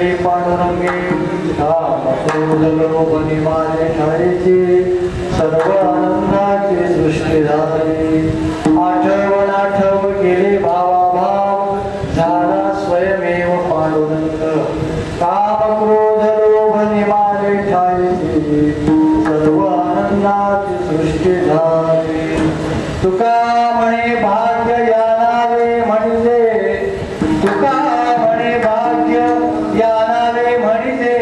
केली पांडुरंगे लोभनी माझे ठाईची सर्व आनंदाची सृष्टी झाली आठवण आठव केली भावा भाव झाला स्वयमेव पांडुरंग काम क्रोध लोभनी माझे ठाईची सर्व आनंदाची सृष्टी झाली तुका म्हणे भाग्य या नावे म्हणजे तुका म्हणे भाग्य या नावे म्हणजे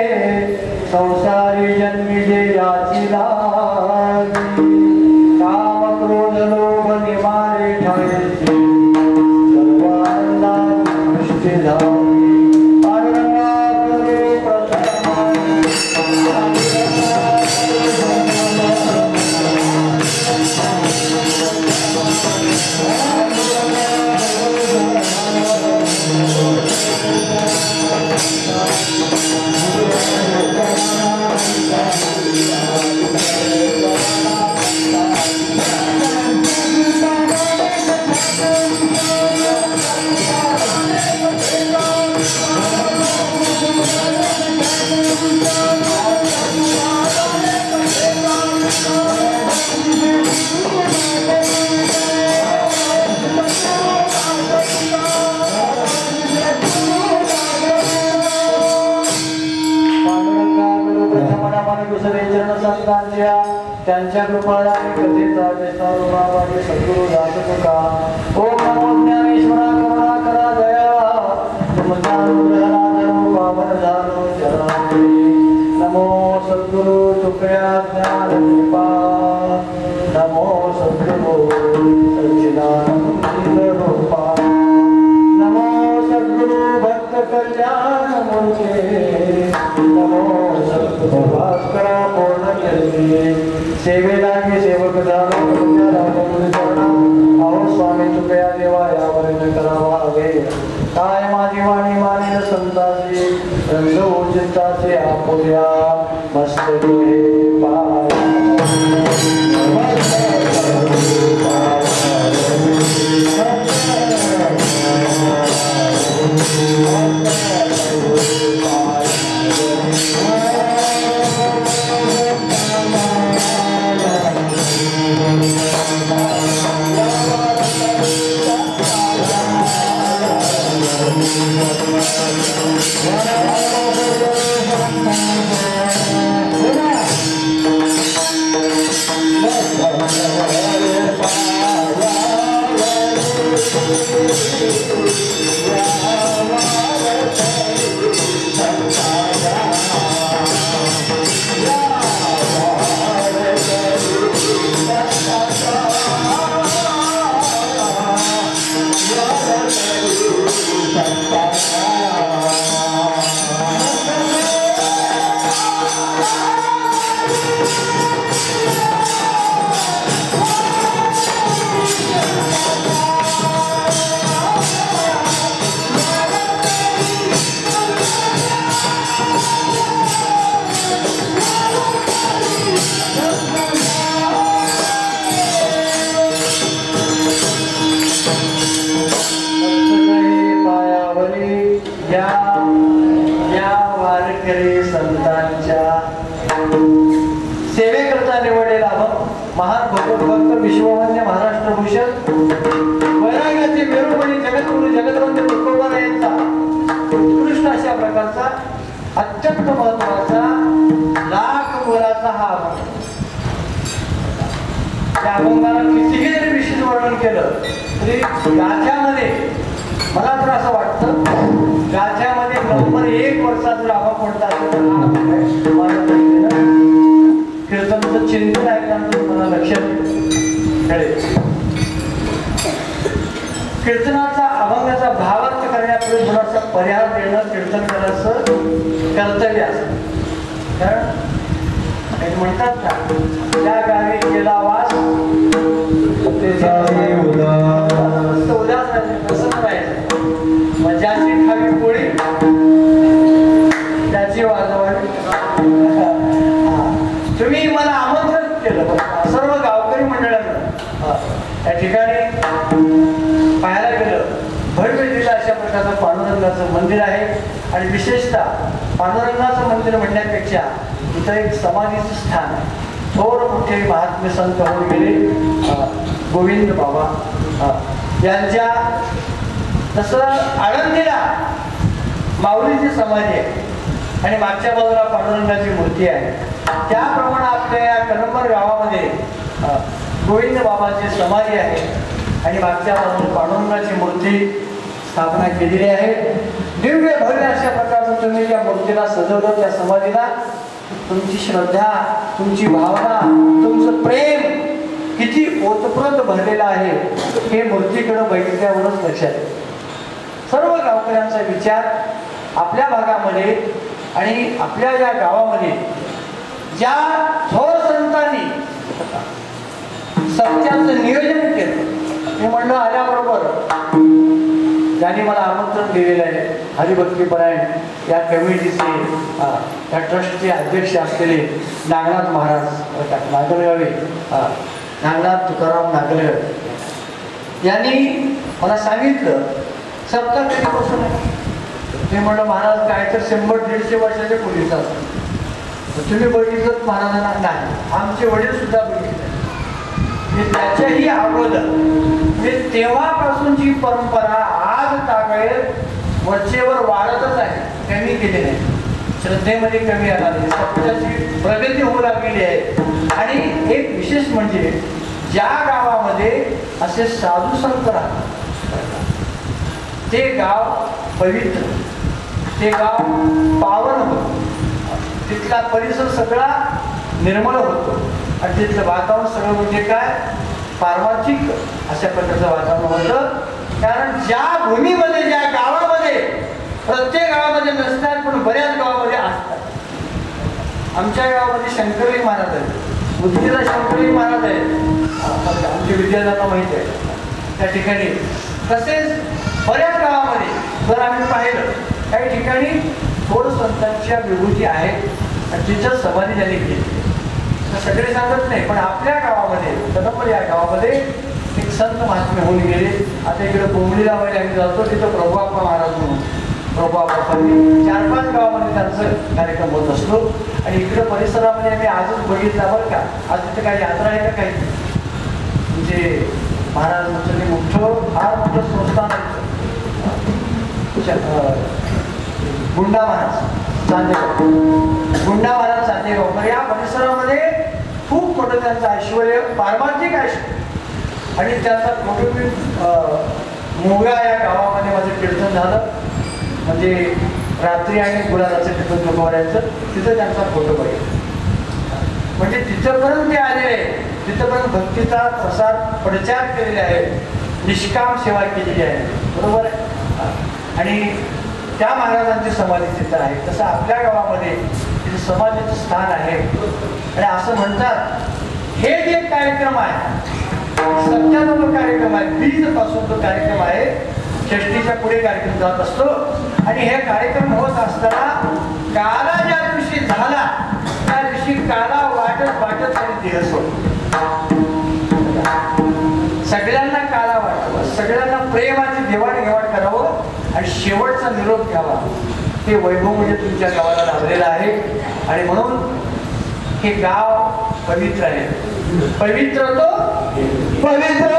संसारी जन्मी जे याची लागी काम क्रोध लोभ निमारे ठाईची सर्व आनंदाची सृष्टी झाली त्यांच्या कृपाला कथेचा विस्तार बाबाचे सद्गुरु दास तुका ओम नमो ज्ञानेश्वरा करुणा करा दया तुमचा अनुग्रह पावन झालो चरणी नमो सद्गुरु तुकड्या ज्ञान कृपा नमो सद्गुरु सच्चिदानंद रूपा नमो सद्गुरु भक्त कल्याण मूर्ते नमो सद्गुरु भास्करा पूर्ण केले सेवेला मी सेवक झालो अहो स्वामी तुकया देवा यावर करावा हवे काय माझी वाणी मानेल संताचे रंग उचिताचे आपुल्या मस्त डोळे महान भगवत विश्ववंद्य महाराष्ट्र भूषण वैराग्याचे मेरुपणी जगद्गुरु जगद्वंद्य तुकोबा यांचा उत्कृष्ट अशा प्रकारचा अत्यंत महत्त्वाचा लाख मोलाचा हा अभंग. त्या अभंगाला कितीही जरी विशेष वर्णन केलं तरी गाथ्यामध्ये मला तर असं वाटतं गाथ्यामध्ये नंबर 1 वरचा जर अभंग कोणता असेल तर हा अभंग आहे. माझ्या दृष्टीनं कीर्तनाचं चिंतन ऐकल्यानंतर मला लक्षात कळेल. कीर्तनाचा अभंगाचा भावार्थ करण्यापूर्वी थोडासा परिहार देणं कीर्तन करायचं कर्तव्य असतं. कारण म्हणतात ना त्या गावी गेला वास उदास प्रसन्न राहायचं. मजाची खावी पोळी त्याची वाजवावी. तुम्ही मला आमंत्रण केलं सर्व गावकरी मंडळानं त्या ठिकाणी पाहायला गेलं. भव्य जिल्हा अशा प्रकारचं पांडुरंगाचं मंदिर आहे. आणि विशेषतः पांडुरंगाचं मंदिर म्हणण्यापेक्षा इथं एक समाधीचं स्थान आहे. थोर मोठे महात्मे संत होऊन गेले गोविंद बाबा यांच्या. तसं आळंदीला माऊलीची समाधी आहे आणि मागच्या बाजूला पांडुरंगाची मूर्ती आहे. त्याप्रमाणे आपल्या या कलंबर गावामध्ये गोविंद बाबाची समाधी आहे आणि मागच्या बाजूला पांडुरंगाची मूर्ती स्थापना केलेली आहे. दिव्य भव्य अशा प्रकारचं तुम्ही त्या मूर्तीला सजवलं, त्या समाधीला. तुमची श्रद्धा, तुमची भावना, तुमचं प्रेम किती ओतप्रोत भरलेलं आहे हे मूर्तीकडे बघितल्यावरच लक्षात येतं. सर्व गावकऱ्यांचा विचार आपल्या भागामध्ये आणि आपल्या या गावामध्ये ज्या थोर संतांनी सत्याचं नियोजन केलं, मी म्हणलं आल्याबरोबर ज्यांनी मला आमंत्रण दिलेलं आहे हरिभक्तीपरायण या कमिटीचे या ट्रस्टचे अध्यक्ष असलेले नागनाथ महाराज नागलगावे, नागनाथ तुकाराम नागलगावे यांनी मला सांगितलं सप्ताह कधीपासून आहे. मी म्हणलं महाराज काय तर 100-150 वर्षाचे पूर्वीचा तुम्ही बघितलं महाराजांना? नाही, आमचे वडील सुद्धा बघितले. मी त्याच्याही अगोदर मी तेव्हापासूनची परंपरा आज तागळेत वरचेवर वाढतच आहे, कमी केली नाही. श्रद्धेमध्ये कमी आला नाही, समाजाची प्रगती होऊ लागलेली आहे. आणि एक विशेष म्हणजे ज्या गावामध्ये असे साधू संत राहतात ते गाव पवित्र, ते गाव पावन होतं, तिथला परिसर सगळा निर्मळ होतो आणि तिथलं वातावरण सगळं म्हणजे काय पारमार्थिक अशा प्रकारचं वातावरण होतं. कारण ज्या भूमीमध्ये, ज्या गावामध्ये, प्रत्येक गावामध्ये नसतात पण बऱ्याच गावामध्ये असतात. आमच्या गावामध्ये शंकरलिंग महाराज आहेत, बुद्धीला शंकरलिंग महाराज आहेत, आमच्या विद्यार्थ्यांना माहिती आहे त्या ठिकाणी. तसेच बऱ्याच गावामध्ये जर आम्ही पाहिलं काही ठिकाणी थोर संतांच्या विभूती आहेत आणि तिथं समाधी त्यांनी केली. सगळे सांगत नाही पण आपल्या गावामध्ये कदंबर या गावामध्ये एक संत महात्मे होऊन गेले. आता इकडे बोंबडीला वगैरे आम्ही जातो तिथं प्रभुआप्पा महाराज म्हणून प्रभुआप्पांनी 4-5 गावामध्ये त्यांचा कार्यक्रम होत असतो. आणि इकडे परिसरामध्ये आम्ही आजच बघितला बरं का, आज तिथे काही यात्रा आहे का काही म्हणजे महाराजांचं मोठं फार मोठं संस्थान आहे गुंडा महाराज चांदेगाव, गुंडा महाराज चांदेगावकर या परिसरामध्ये खूप मोठं त्यांचं ऐश्वर्य, पारमार्थिक ऐश्वर्य. आणि त्यांचा फोटो मी मोगा या गावामध्ये माझं कीर्तन झालं, म्हणजे रात्री आणि गुलाबाचं कीर्तन तुकोबऱ्यांचं, तिथं त्यांचा फोटो बघितला. म्हणजे तिथंपर्यंत ते आलेले, तिथंपर्यंत भक्तीचा प्रसार प्रचार केलेले आहे, निष्काम सेवा केलेली आहे, बरोबर आहे. आणि त्या महाराजांची समाधी तिथं आहे. तसं आपल्या गावामध्ये तिथे समाधीचं स्थान आहे. आणि असं म्हणतात हे जे कार्यक्रम आहे सत्याचा जो कार्यक्रम आहे, बीज पासून जो कार्यक्रम आहे, षष्टीच्या पुढे कार्यक्रम जात असतो. आणि हे कार्यक्रम होत असताना काला ज्या दिवशी झाला त्या दिवशी काला वाटत वाटत आणि देह सोडतो. सगळ्यांना काला वाटावं, सगळ्यांना प्रेमाची देवाणघेवाण करावं आणि शेवटचा निरोप घ्यावा. ते वैभव म्हणजे तुमच्या गावाला लाभलेलं आहे. आणि म्हणून हे गाव पवित्र आहे. पवित्र तो पवित्र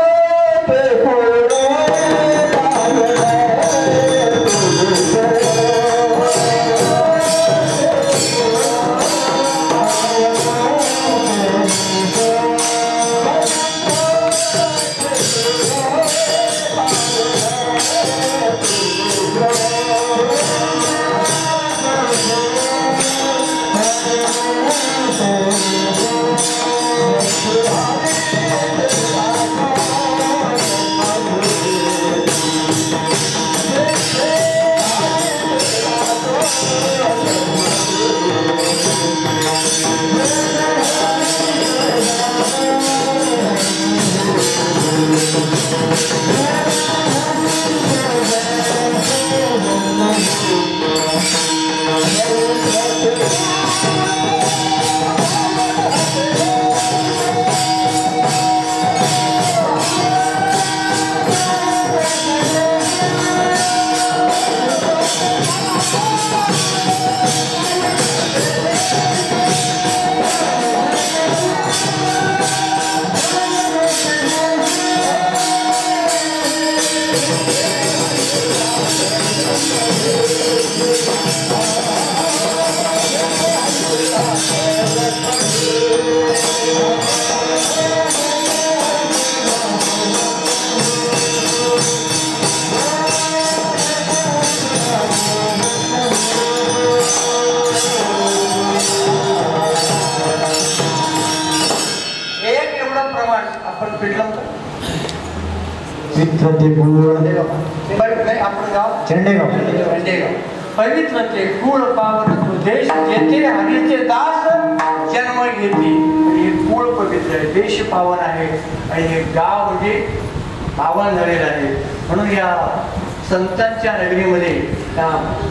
पेटलं आपण गाव चेंडेगाव पवित्र ते कुळ पावन देश जेथे हरीचे दास जन्म घेतली. हे कुळ पवित्र आहे, देश पावन आहे आणि हे गाव म्हणजे पावन झालेलं आहे. म्हणून या संतांच्या नगरीमध्ये त्या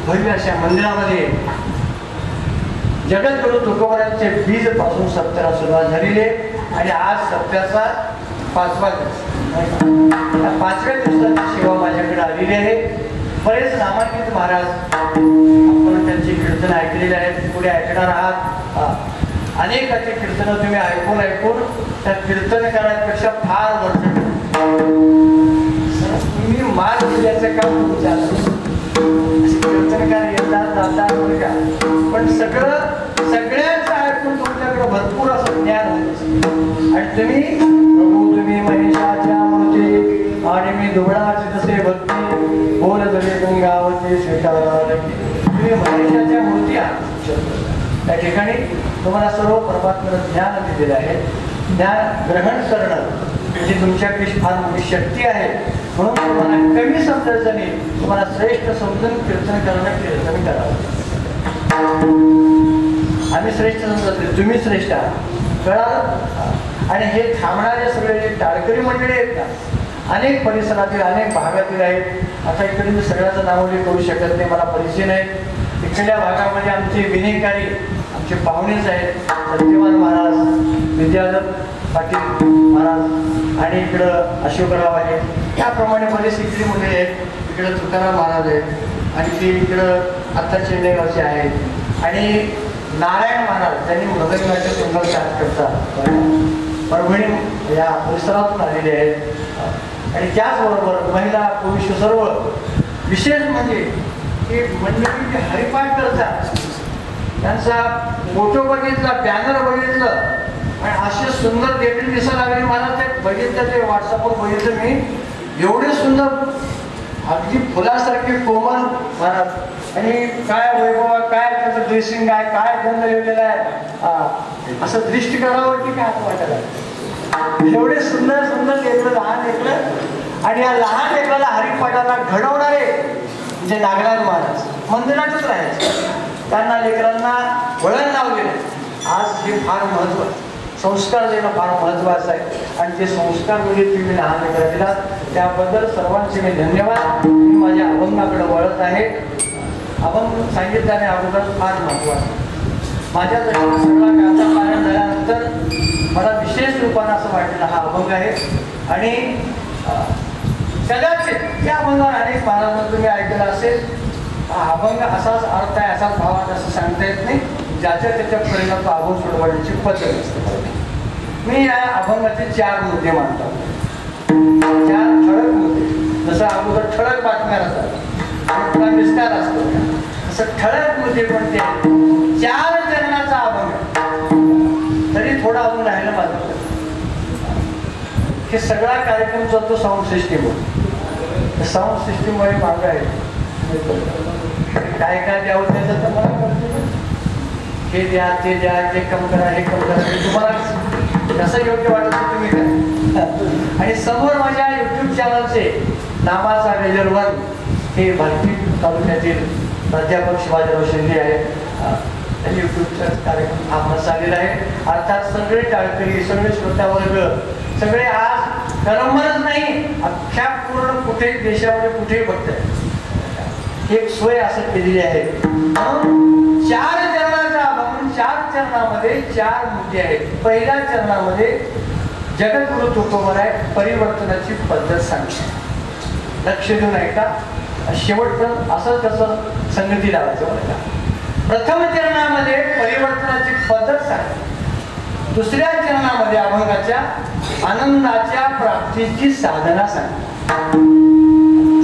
भव्य अशा मंदिरामध्ये जगद्गुरु तुकोबारायांचे बीज पासून सप्त्याला सुरुवात झालेली आहे आणि आज सप्त्याचा 5वा दिवस. त्या 5व्या दिवसाची सेवा माझ्याकडे आलेली आहे. बरेच नामांकित महाराज आपण त्यांची कीर्तन ऐकलेली आहेत, पुढे ऐकणार आहात. अनेकाची कीर्तनं तुम्ही ऐकून त्या कीर्तन करण्यापेक्षा फार वर्ष तुम्ही माल दिल्याचं काम कीर्तनकार येतात जातात का, पण सगळ्यांचं ऐकून तुमच्याकडे भरपूर असं ज्ञान होत आणि तुम्ही महेशाच्या मूर्ती आणि मी दुबळाचे जसे भक्ती बोल जरे गंगावती स्वीकार. तुम्ही महेशाच्या मूर्ती आहात. त्या ठिकाणी तुम्हाला सर्व परमात्म्याचं ज्ञान दिलेलं आहे. ज्ञान ग्रहण करणं म्हणजे तुमच्याकडे फार मोठी शक्ती आहे. म्हणून तुम्हाला कमी समजायचं नाही, तुम्हाला श्रेष्ठ समजून कीर्तन करावं. आम्ही श्रेष्ठ समजत, तुम्ही श्रेष्ठ आहात, कळालं. आणि हे थांबणारे सगळे टाळकरी मंडळी आहेत ना, अनेक परिसरातील अनेक भागातील आहेत. आता इकडे मी सगळ्याचं नावली करू शकत नाही, मला परिचय नाही. इकडल्या भागामध्ये आमचे विनेकारी आमचे पाहुणेच आहेत, सत्यवान महाराज, विद्याधर पाटील महाराज आणि इकडं अशोकराव आहे. त्याप्रमाणे बरेच इकडे मुले आहेत. इकडं तुकाराम महाराज आहेत आणि ते इकडं आत्ता चेंडेगावचे आहेत. आणि नारायण महाराज त्यांनी मृदंगाचे सुंदर साथ करतात, परभणी या परिसरातून आलेले आहेत. आणि त्याचबरोबर महिला पुरुष सर्व. विशेष म्हणजे की मंडळी जे हरिपाठ करतात त्यांचा फोटो बघितला, बॅनर बघितलं आणि असे सुंदर देखील दिसायला लागले. मला ते बघितलं, ते व्हॉट्सअपवर बघितलं मी, एवढे सुंदर अगदी फुलासारखे कोमल महाराज आणि काय वैभव, काय त्याचं ड्रेसिंग आहे, काय गंध लिहिलेला आहे, असं दृष्टी करावं की काय असं वाटायला. एवढे सुंदर सुंदर लेकरं, लहान लेकरं. आणि या लहान लेकराला हरिपाठाला घडवणारे म्हणजे नागनाथ महाराज मंदिरातच राहायचे. त्यांना लेकरांना वळण लावलेलं. आज हे फार महत्त्वाचं, संस्कार देणं फार महत्त्वाचं आहे आणि ते संस्कार म्हणजे तुम्ही लहान लेकरं दिला, त्याबद्दल सर्वांचे मी धन्यवाद. मी माझ्या अभंगाकडे वळत आहे. अभंग सांगितल्याने अगोदर फार महत्त्वाचं. माझ्या दृष्टीने सगळा गाथा पारायण झाल्यानंतर मला विशेष रूपानं असं वाटलेलं हा अभंग आहे. आणि कदाचित त्या अभंगावर अनेक महाराजांना तुम्ही ऐकलं असेल. हा अभंग असाच अर्थ आहे, असाच भाव आहे असं सांगता येत नाही. ज्याच्या त्याच्या परिणाम तो अभंग सोडवण्याची पद्धत असते. मी या अभंगाचे 4 मुद्दे मानतो. 4 ठळक मुद्दे. जसं अगोदर ठळक बातम्या असतात, विस्तार असतो, असं ठळक मुद्दे कोणते 4 चरणाचा अभंग. तरी थोडा अजून राहिलं माझं. हे सगळा कार्यक्रम चालतो साऊंड सिस्टीमवर. साऊंड सिस्टीममुळे मागं आहे काय काय द्यावं त्याचं तर मला कळतं. हे द्या, ते द्या, ते कम करा, हे कम करा, तुम्हाला कसं योग्य वाटत तुम्ही करा. आणि समोर माझ्या यूट्यूब चॅनलचे नामाचा रेजरवन हे भारती तालुक्यातील प्राध्यापक शिवाजीराव शिंदे आहेत. त्यांनी यूट्यूबचा कार्यक्रम आपला चाललेला आहे. अर्थात सगळे टाळकरी, सगळे श्रोतावर्ग, सगळे आज करमच नाही, अख्ख्या पूर्ण कुठे देशामध्ये कुठेही बघताय. एक सोय असं केलेली आहे. 4 चरणाचा अभंग. 4 चरणामध्ये 4 मुद्दे आहेत. पहिल्या चरणामध्ये जगद्गुरु तुकोबाराय परिवर्तनाची पद्धत सांगते. लक्ष देऊन ऐका, शेवटपर्यंत असं कसं संगती लावायचं बरं का. प्रथम चरणामध्ये परिवर्तनाची पद्धत सांगते. दुसऱ्या चरणामध्ये अभंगाच्या आनंदाच्या प्राप्तीची साधना सांगतात.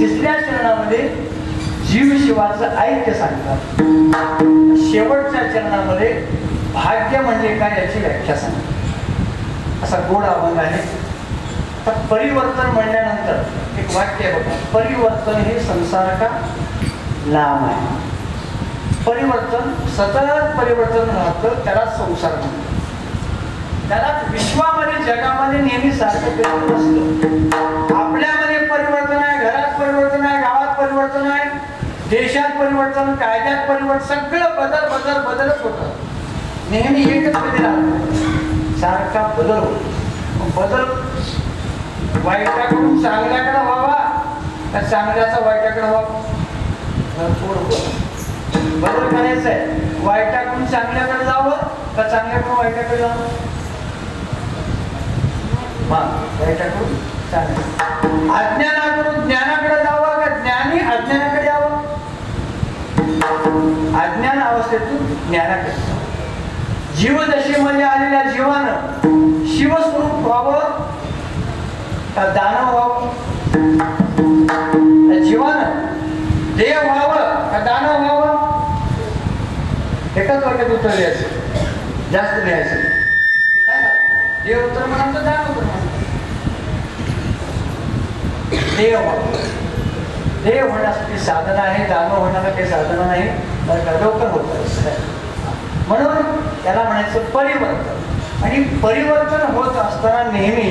तिसऱ्या चरणामध्ये जीव शिवाचं ऐक्य सांगतात. शेवटच्या चरणामध्ये भाग्य म्हणजे काय याची व्याख्या सांगतात. असा गोड अभंग आहे. तर परिवर्तन म्हणल्यानंतर एक वाक्य आहे बघा, परिवर्तन हे संसार का नाम आहे. परिवर्तन सतत परिवर्तन राहतं, त्याला संसार म्हणतात. त्याला विश्वामध्ये जगामध्ये नेहमी सारखं काही नसतं. आपल्यामध्ये परिवर्तन आहे, घरात परिवर्तन आहे, गावात परिवर्तन आहे, देशात परिवर्तन, कायद्यात परिवर्तन, सगळं बदल बदल बदलच होतं. नेहमी एकच कधी राहत सारखा बदल होतो. बदल वाईटाकडून चांगल्याकडे व्हावा का चांगल्याचा वाईटाकडे व्हावा? बदल करायचा आहे. वाईटाकडून चांगल्याकडे जावं का चांगल्याकडून वाईटाकडे जावं? वाईटाकडून चांगल्या. अज्ञानाकडून ज्ञानाकडे जावं का ज्ञानी अज्ञानाकडे यावं? अज्ञान अवस्थेतून ज्ञानाकडे जावं. जीवदशेमध्ये आलेल्या जीवानं शिवस्वरूप व्हावं का दानव व्हावं? जीवानं देव व्हावं का दानव व्हावं? एकाच वाक्यात उत्तर द्यायचं, जास्त द्यायचं. देव उत्तर म्हणाल तर दानव उत्तर म्हणाल. देव व्हावं. देव होण्यासाठी साधन आहे, दानव होण्याला काही साधन नाही. लवकर होत. म्हणून त्याला म्हणायचं परिवर्तन. आणि परिवर्तन होत असताना नेहमी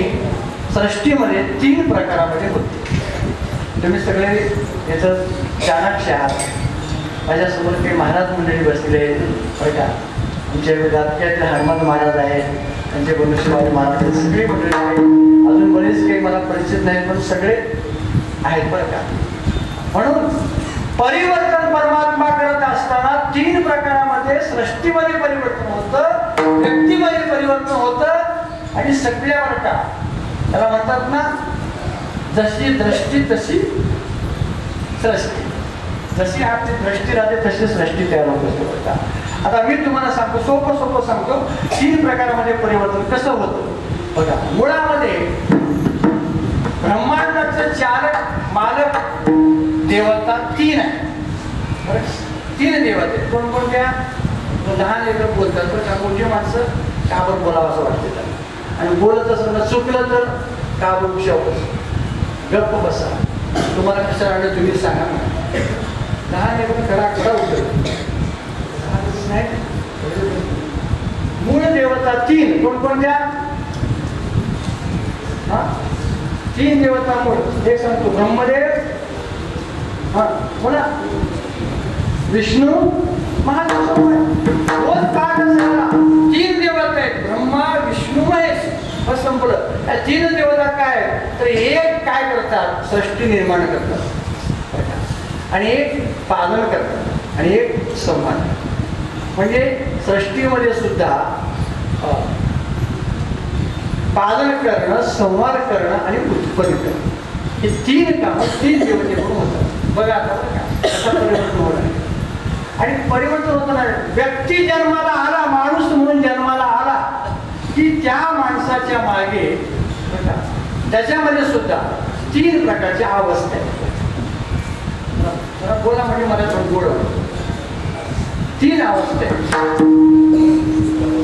सृष्टीमध्ये 3 प्रकारामध्ये होते. तुम्ही सगळे याचं चाणाक्ष आहात. माझ्यासमोर काही महाराज मंडळी बसलेले आहेत बरं का. आमच्या गातक्यातले हनुमान महाराज आहेत, त्यांचे बंधुशिवाजी महाराज आहेत, सगळी मंडळी आहेत. अजून बरेच काही मला परिचित नाहीत पण सगळे आहेत बरं का. म्हणून परिवर्तन परमात्मा करत असताना 3 प्रकारामध्ये सृष्टीमध्ये परिवर्तन होतं, व्यक्तीमध्ये परिवर्तन होतं आणि सगळ्यावर का त्याला म्हणतात ना, जशी दृष्टी तशी सृष्टी. जशी आपली दृष्टी राहते तशी सृष्टी तयार होत असते. आता मी तुम्हाला सांगतो, सोपं सांगतो 3 प्रकारामध्ये परिवर्तन कसं होतं बघा. मुळामध्ये ब्रह्मांडाचं चालक मालक देवता 3 आहे. 3 देवता आहेत. कोणकोणत्या? लहान लेकर बोलतात पण का मोठी माणसं का बरं बोलावं असं वाटते त्याला. आणि बोलत असताना चुकलं तर का बरं शावच गप्प बसा. तुम्हाला कसं राहिलं तुम्ही सांगा. लहान लेकर खरा उठत नाही. मूळ देवता 3 कोणकोणत्या? 3 देवता मूळ. एक सांगतो, ब्रह्मदेव, पुन्हा विष्णू, महादेव. 3 देवता आहेत, ब्रह्मा विष्णू महेश. बस संपलं. या 3 देवता काय तर एक काय करतात? सृष्टी निर्माण करतात आणि एक पालन करतात आणि एक संहार. म्हणजे सृष्टीमध्ये सुद्धा पालन करणं, संहार करणं आणि उत्पन्न करणं हे 3 कामं 3 देवतेकडून होतात. बघा आता कसा परिवर्तन होणार. आणि परिवर्तन होताना व्यक्ती जन्माला आला, माणूस म्हणून जन्माला आला की त्या माणसाच्या मागे त्याच्यामध्ये सुद्धा 3 प्रकारच्या अवस्था आहेत. बोला म्हणजे मला थोडं गोड. 3 अवस्था आहेत.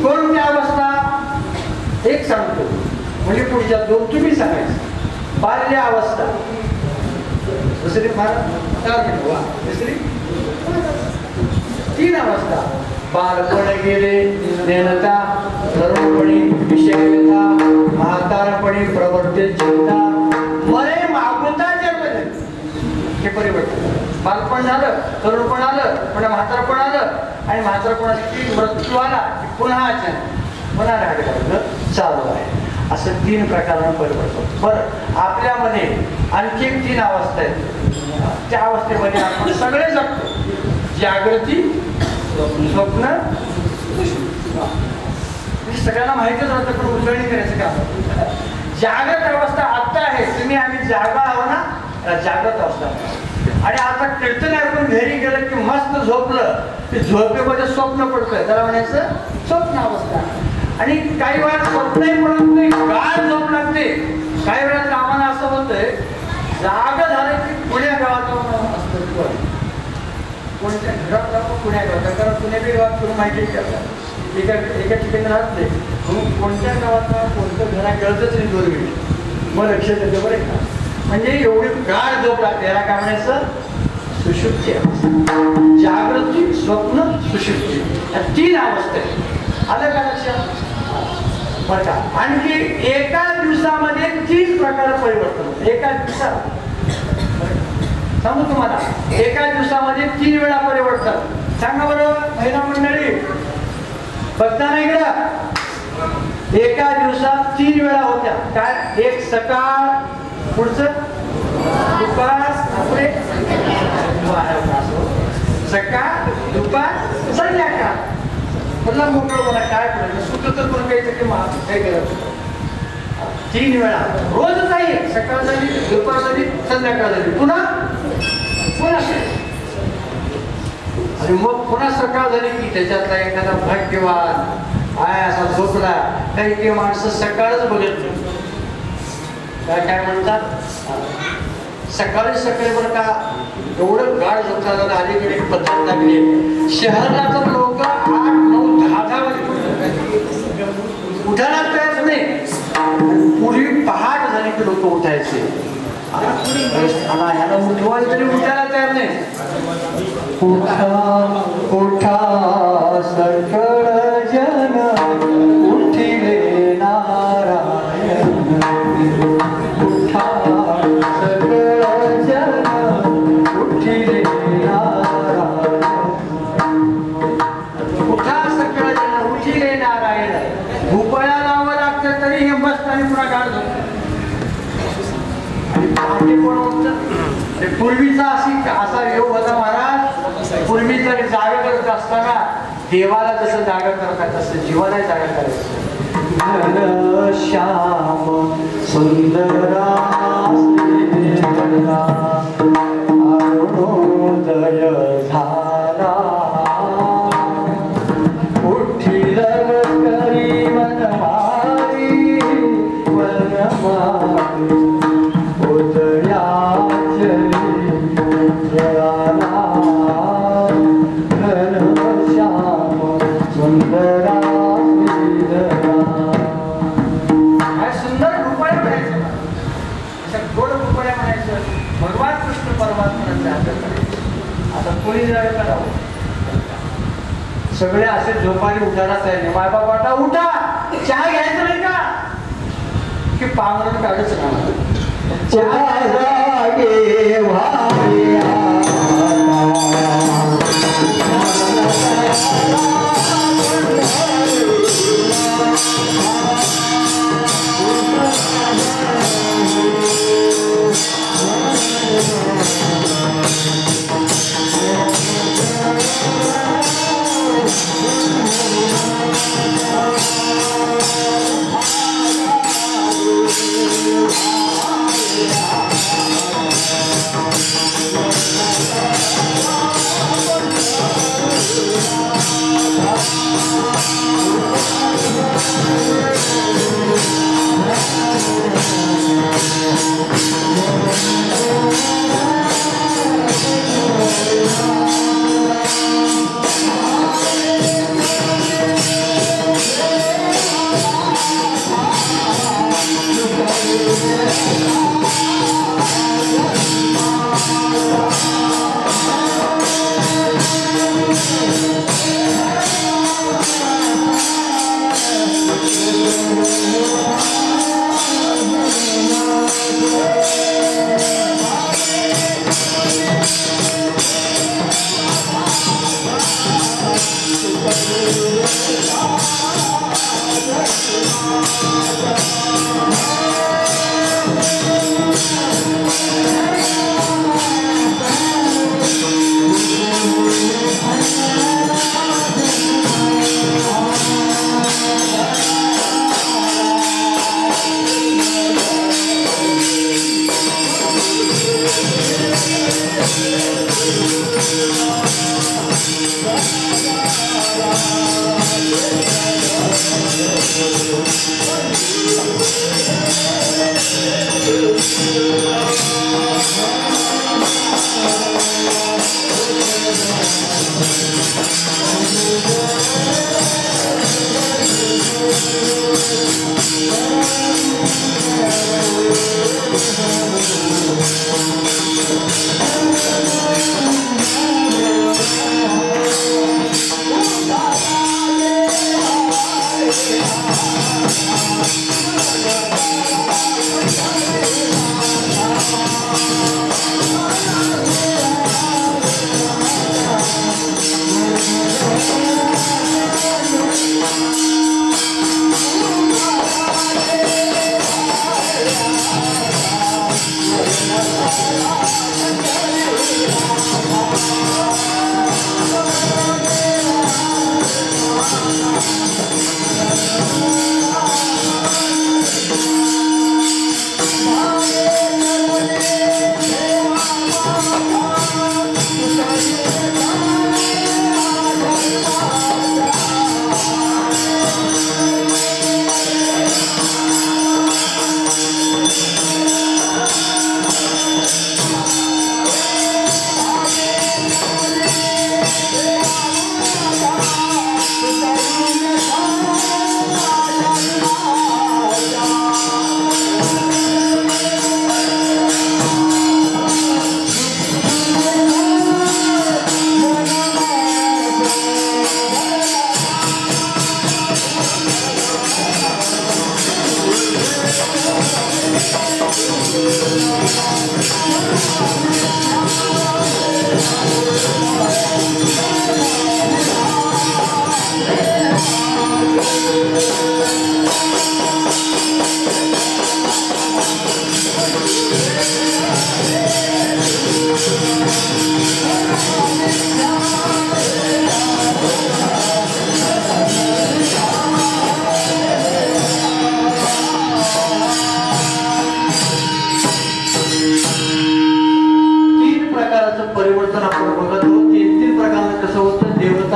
कोणत्या अवस्था? एक सांगतो म्हणजे पुढच्या 2 तुम्ही सांगायचं. बाल्य अवस्था, दुसरी दुसरी 3 अवस्था. बालपण गेले, नेनता, तरुणपणी विषयता, म्हातारपणी प्रवर्तित चिंता, मरे मागुता जन्मले. हे परिवर्तन. बालपण झालं, तरुणपण आलं, पुन्हा म्हातारपण आलं आणि म्हातारपणाची मृत्यू आला पुन्हा पुन्हा राहणं चालू आहे. असं 3 प्रकारानं परिवर्तन. बरं, आपल्यामध्ये आणखी 3 अवस्था आहेत. त्या अवस्थेमध्ये आपण सगळे जगतो. जागृती, स्वप्न, सगळ्यांना माहितीच राहतं पण उजळणी करायचं काम. जागृत अवस्था आत्ता आहे. तुम्ही आम्ही जागा आहो ना, जागृत अवस्था. आणि आता कीर्तन ऐकून घरी गेलं की मस्त झोपलं की झोपेमध्ये स्वप्न पडतंय, त्याला म्हणायचं स्वप्न अवस्था. आणि काही वेळा स्वप्नही पडत नाही, गाढ झोप लागते. काही वेळा कामाला असं होतंय, जागा झालं की पुण्या गावात कोणत्या घरात राहतो, पुण्या गावात. कारण पुण्या बी गावात करून माहिती करतात. एका ठिकाणी राहत नाही म्हणून कोणत्या गावात कोणतं घरा कळतच नाही 2 मिनिट. मग लक्षात येतं बरं का. म्हणजे एवढी गाढ झोप लागते. याला काय म्हणायचं? सुषुप्ती अवस्था. जागृती, स्वप्न, सुषुप्ती या 3 अवस्था आहेत. आलं का लक्षात? बरं का. आणखी एका दिवसामध्ये 3 प्रकार परिवर्तन होतं. एका दिवसात सांगू तुम्हाला, एका दिवसामध्ये 3 वेळा परिवर्तन. सांगा बरं महिला मंडळी, बघता नाही इकडं. एका दिवसात 3 वेळा होत्या. काय? एक सकाळ, पुढचं दुपार, आपले सकाळ, दुपार, संध्याकाळ. मला मोकळं बोला, काय करायचं सुद्धा तर कोण काही काय करायचं. 3 वेळा रोजच आहे. सकाळ झाली, दुपार झाली, संध्याकाळ झाली, पुन्हा पुन्हा. आणि मग पुन्हा सकाळ झाली की त्याच्यातला एखादा भाग्यवान आहे असा झोपला. काही काही माणसं सकाळच बघत नाही. काय म्हणतात, सकाळी सकाळी बरं का एवढं गाढ झोपताना अलीकडे एक पद्धत लागली. शहराला तर लोक 8, 9, 10 वाजे उठायला तयार नाही. पूर्वी पहाट झाली की लोक उठायचे. याला उठवायला तरी उठायला तयार नाही. उठा उठा सकळ जन उठिले नारायण. उठा सकळ जन उठिले नारायण. उठा सकळ जन उठिले नारायण. भूपळा लावावं लागतं तरी हे बसताना पुन्हा गाड झोपतं. आणि कोण होतं पूर्वीचा असा योग होता महाराज. पूर्वी जर जागा करत असताना देवाला जसं जागा करतात तसं जीवाला जागा करायचं. श्याम सुंदरा अरुणोदय झाला. उठिल करी मनमारी मनमारी. भगवान कृष्ण परमात्म्याचा आता कोणी जागा करावं. सगळे असे झोपाने उठायला तयार नाही. मायबाप वाटा उठा, चहा घ्यायचं नाही का की पांघरून काढच ना.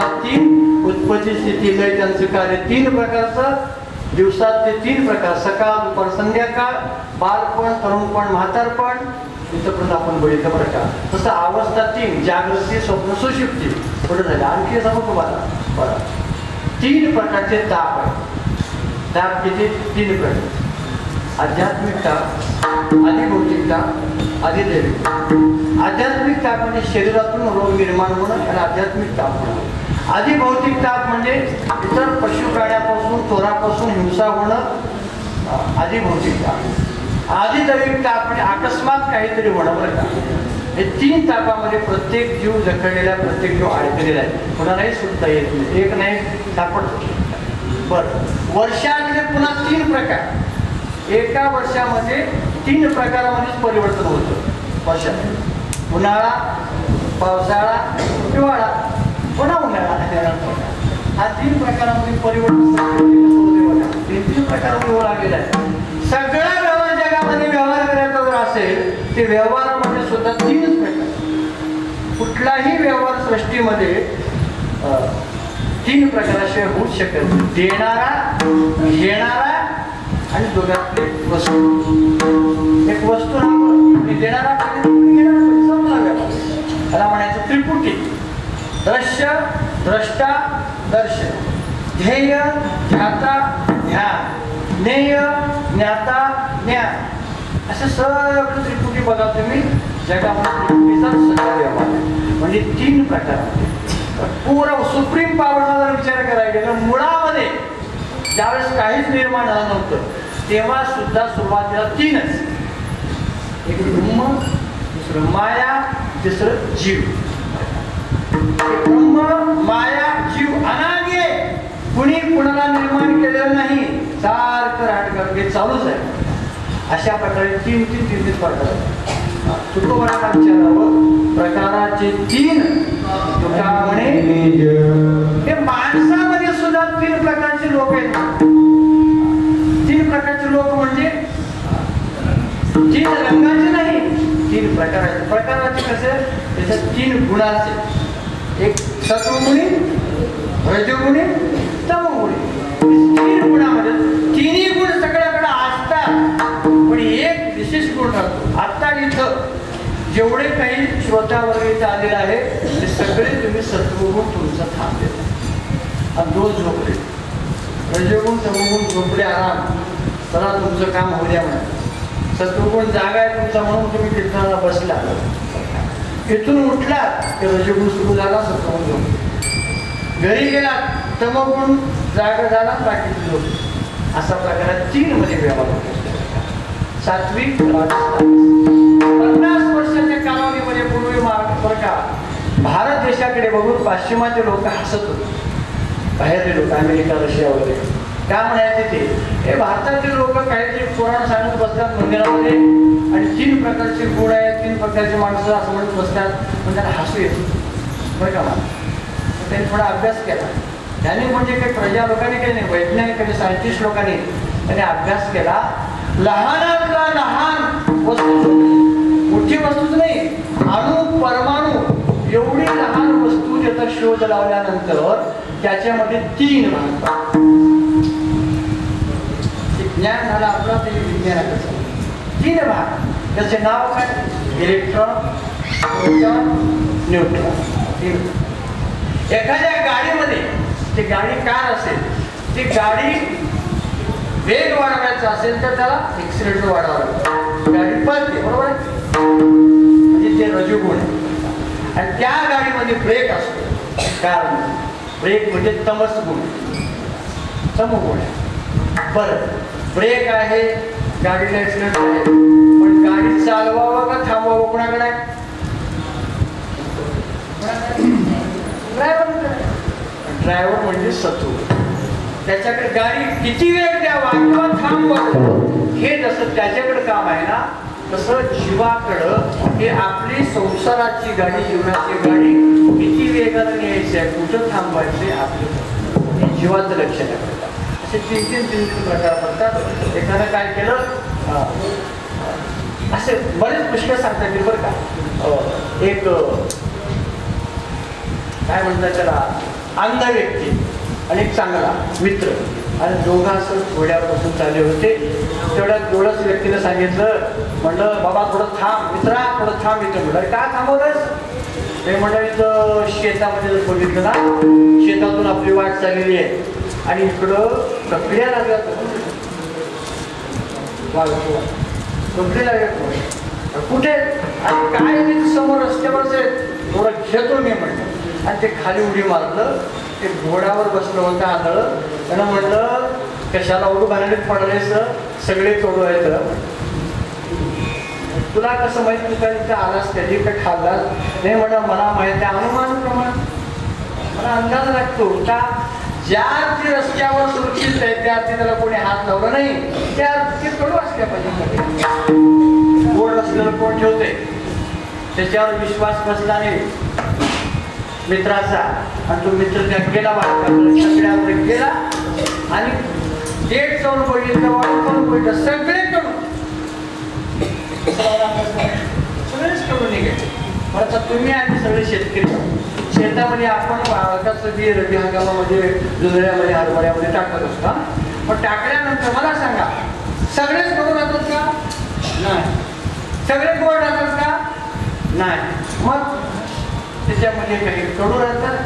अवस्था 3, उत्पत्ती स्थिती लय त्यांचं कार्य 3 प्रकारचं. दिवसात ते 3 प्रकार, सकाळ दुपार संध्याकाळ, बालपण तरुणपण म्हातारपण, इथपर्यंत आपण बघितलं बरं का. तसं अवस्था 3, जागृती स्वप्न सुषुप्ती. पुढे झालं आणखी सांगू तुम्हाला. बरं 3 प्रकारचे ताप आहे. ताप किती? 3 प्रकार. आध्यात्मिक ताप, आधिभौतिक ताप, अधिदैविक. आध्यात्मिक ताप म्हणजे शरीरातून रोग निर्माण होणं आणि आध्यात्मिक ताप होणं. अधिभौतिक ताप म्हणजे इतर पशु प्राण्यापासून चोरापासून हिंसा होणं, अधिभौतिक ताप. अधिदैविक ताप म्हणजे अकस्मात काहीतरी होणं बरं का. हे 3 तापामध्ये प्रत्येक जीव जखडलेला, प्रत्येक जीव अडकलेला आहे. कोणालाही सुटता येत नाही, एक नाही सापडतो. बरं वर्षातले पुन्हा 3 प्रकार. एका वर्षामध्ये 3 प्रकारामध्येच परिवर्तन होतं वर्षात. उन्हाळा, पावसाळा, हिवाळा, पुन्हा उन्हाळा. हा 3 प्रकारामध्ये परिवर्तन 3 प्रकारामध्ये ओळखला गेला आहे. सगळा व्यवहार जगामध्ये व्यवहार करायचा जर असेल ते व्यवहारामध्ये सुद्धा 3च प्रकार. कुठलाही व्यवहार सृष्टीमध्ये 3 प्रकाराशिवाय होऊच शकत नाही. देणारा, घेणारा आणि दोघातले वस्तू. एक वस्तू देणारा समजा व्यापार, त्याला म्हणायचं त्रिपुटी. दृश्य, द्रष्टा, दर्शन. ध्येय, ध्याता, ध्यान. ज्ञेय, ज्ञाता, ज्ञान. असं सगळं त्रिपुटी बघा तुम्ही. जगामध्ये त्रिपुटीचा सगळा व्यवहार म्हणजे 3 प्रकार. पूर्ण सुप्रीम पॉवरचा जर विचार करायला गेला, मुळामध्ये ज्यावेळेस काहीच निर्माण झालं नव्हतं तेव्हा सुद्धा सुरुवातीला 3च. एक ब्रह्म, दुसरं माया, तिसरं जीव. ब्रह्म, माया, जीव अनादी आहे. कुणी कुणाला निर्माण केलेलं नाही. सारखं राटकर चालूच आहे. अशा प्रकारे 3 प्रकार आहेत. तुकोबाराला विचारावं प्रकाराचे 3 तुका म्हणे. हे माणसामध्ये सुद्धा 3 प्रकारचे लोक आहेत. 3 प्रकारचे लोक म्हणजे 3 रंगाचे नाही, 3 प्रकाराचे. प्रकाराचे कसे? त्याच्यात 3 गुणाचे. एक सत्वगुणी, रजोगुणी, तमोगुणी. 3 गुणामध्ये 3ही गुण सगळ्याकडे असतात, पण एक विशेष गुण राहतो. आता इथं जेवढे काही श्रोतावर्ग इथं आलेले आहे ते सगळे तुम्ही सत्वगुण तुमचा थांबले आणि 2 झोपले. रजोगुण तमोगुण झोपले आराम. चला तुमचं काम होऊ द्या म्हणा. सत्वगुण जागा आहे तुमचा म्हणून तुम्ही कीर्तनाला बसला. इथून उठलात की रजोगुण सुरू झाला, सत्वगुण झोपले. घरी गेलात तमोगुण जागा झाला, बाकीचे झोपले. असा प्रकार 3 मध्ये व्यवहार होतो. सात्विक, 50 वर्षाच्या कालावधीमध्ये पूर्वी भारत देशाकडे बघून पाश्चिमात्य लोक हसत होते. बाहेरचे लोक अमेरिका, रशिया वगैरे काय म्हणायचे ते, हे भारतातील लोक काहीतरी पुराण सांगत बसतात मंदिरामध्ये आणि 3 प्रकारचे गुण आहेत, 3 प्रकारचे माणसं असं म्हणत बसतात. पण त्यांना हसू येतं बरं का. मला त्यांनी थोडा अभ्यास केला. त्यांनी म्हणजे काही प्रजा लोकांनी काही नाही, वैज्ञानिक आणि सायंटिस्ट लोकांनी त्यांनी अभ्यास केला. लहानातला लहान वस्तू, मोठी वस्तूच नाही, अणु परमाणू एवढी लहान वस्तू त्याचा शोध लावल्यानंतर त्याच्यामध्ये 3 भाग. ज्ञान झालं आपलं ते विज्ञानाचं. 3 भाग. त्याचे नाव काय? Electron, proton, neutron. एखाद्या गाडीमध्ये, ती गाडी कार असेल, ती गाडी वेग वाढवायचा असेल तर त्याला एक्सिलेटर वाढवावं लागतं. गाडी पळते बरोबर आहे, म्हणजे ते रजोगुण आहे. आणि त्या गाडीमध्ये ब्रेक असतो. कारमध्ये ब्रेक म्हणजे तमस गुण, तमोगुण आहे. बरं ब्रेक आहे, गाडीला एक्सिलेटर आहे, पण गाडी चालवावं का थांबवावं कोणाकडे? ड्रायव्हर म्हणजे सत्व. त्याच्याकडे गाडी किती वेग द्यावा किंवा थांबवावं हे जसं त्याच्याकडे काम आहे ना, तसं जीवाकडं हे आपली संसाराची गाडी, जीवनाची गाडी किती वेगाने न्यायची आहे, कुठं थांबवायचे आपले जीवाचं लक्ष ठेवायचं. असे 3 प्रकार पडतात. एखादं काय केलं, असे बरेच पुष्कळ सांगता येतील बरं का. एक काय म्हणतात त्याला, अंध व्यक्ती आणि एक चांगला मित्र, आणि दोघं असं घोड्यावर बसून चालले होते. तेवढ्या दोळस व्यक्तीने सांगितलं, म्हणलं बाबा थोडं थांब मित्रा, थोडं थांब इथं. म्हणलं काय थांबवलंस? ते म्हणलं इथं शेतामध्ये जर बघितलं ना, शेतातून आपली वाट चाललेली आहे आणि इकडं प्रक्रिया लागल्या, प्रक्रिया लागल्या कुठे आणि काय मी समोर रस्त्यावरच आहे, थोडं घेतो मी म्हणलं. आणि ते खाली उडी मारलं. ते घोड्यावर बसलं होतं आंधळ. त्यानं म्हणलं कशाला उडू भांडणीत पडलेस, सगळे तोडवायचं. तुला कसं माहित, तू काय तिथे आलास कधी काय खाल्लास? नाही म्हणा, मला माहिती आहे अनुमानाप्रमाणे मला अंदाज लागतो का ज्या अर्थी रस्त्यावर सुरक्षित आहे त्या अर्थी त्याला कोणी हात लावला नाही, त्या अर्थी कडू असल्या पाहिजे. गोड रस्त्यावर कोण ठेवते, त्याच्यावर विश्वास बसला नाही मित्राचा. आणि तो मित्र त्या गेला सगळ्यावर गेला आणि गेट जाऊन बघितलं, वाढून बघितलं, सगळे कडून सगळेच कडून निघाले. मला तुम्ही आम्ही सगळे शेतकरी शेतामध्ये आपण वाळकाचं बी रब्बी हंगामामध्ये जुन्यामध्ये हरभऱ्यामध्ये टाकत असतो. पण टाकल्यानंतर मला सांगा, सगळेच कडून राहतात का? नाही. सगळे गोड राहतात का? नाही. मग त्याच्यामध्ये काही कडू राहतात,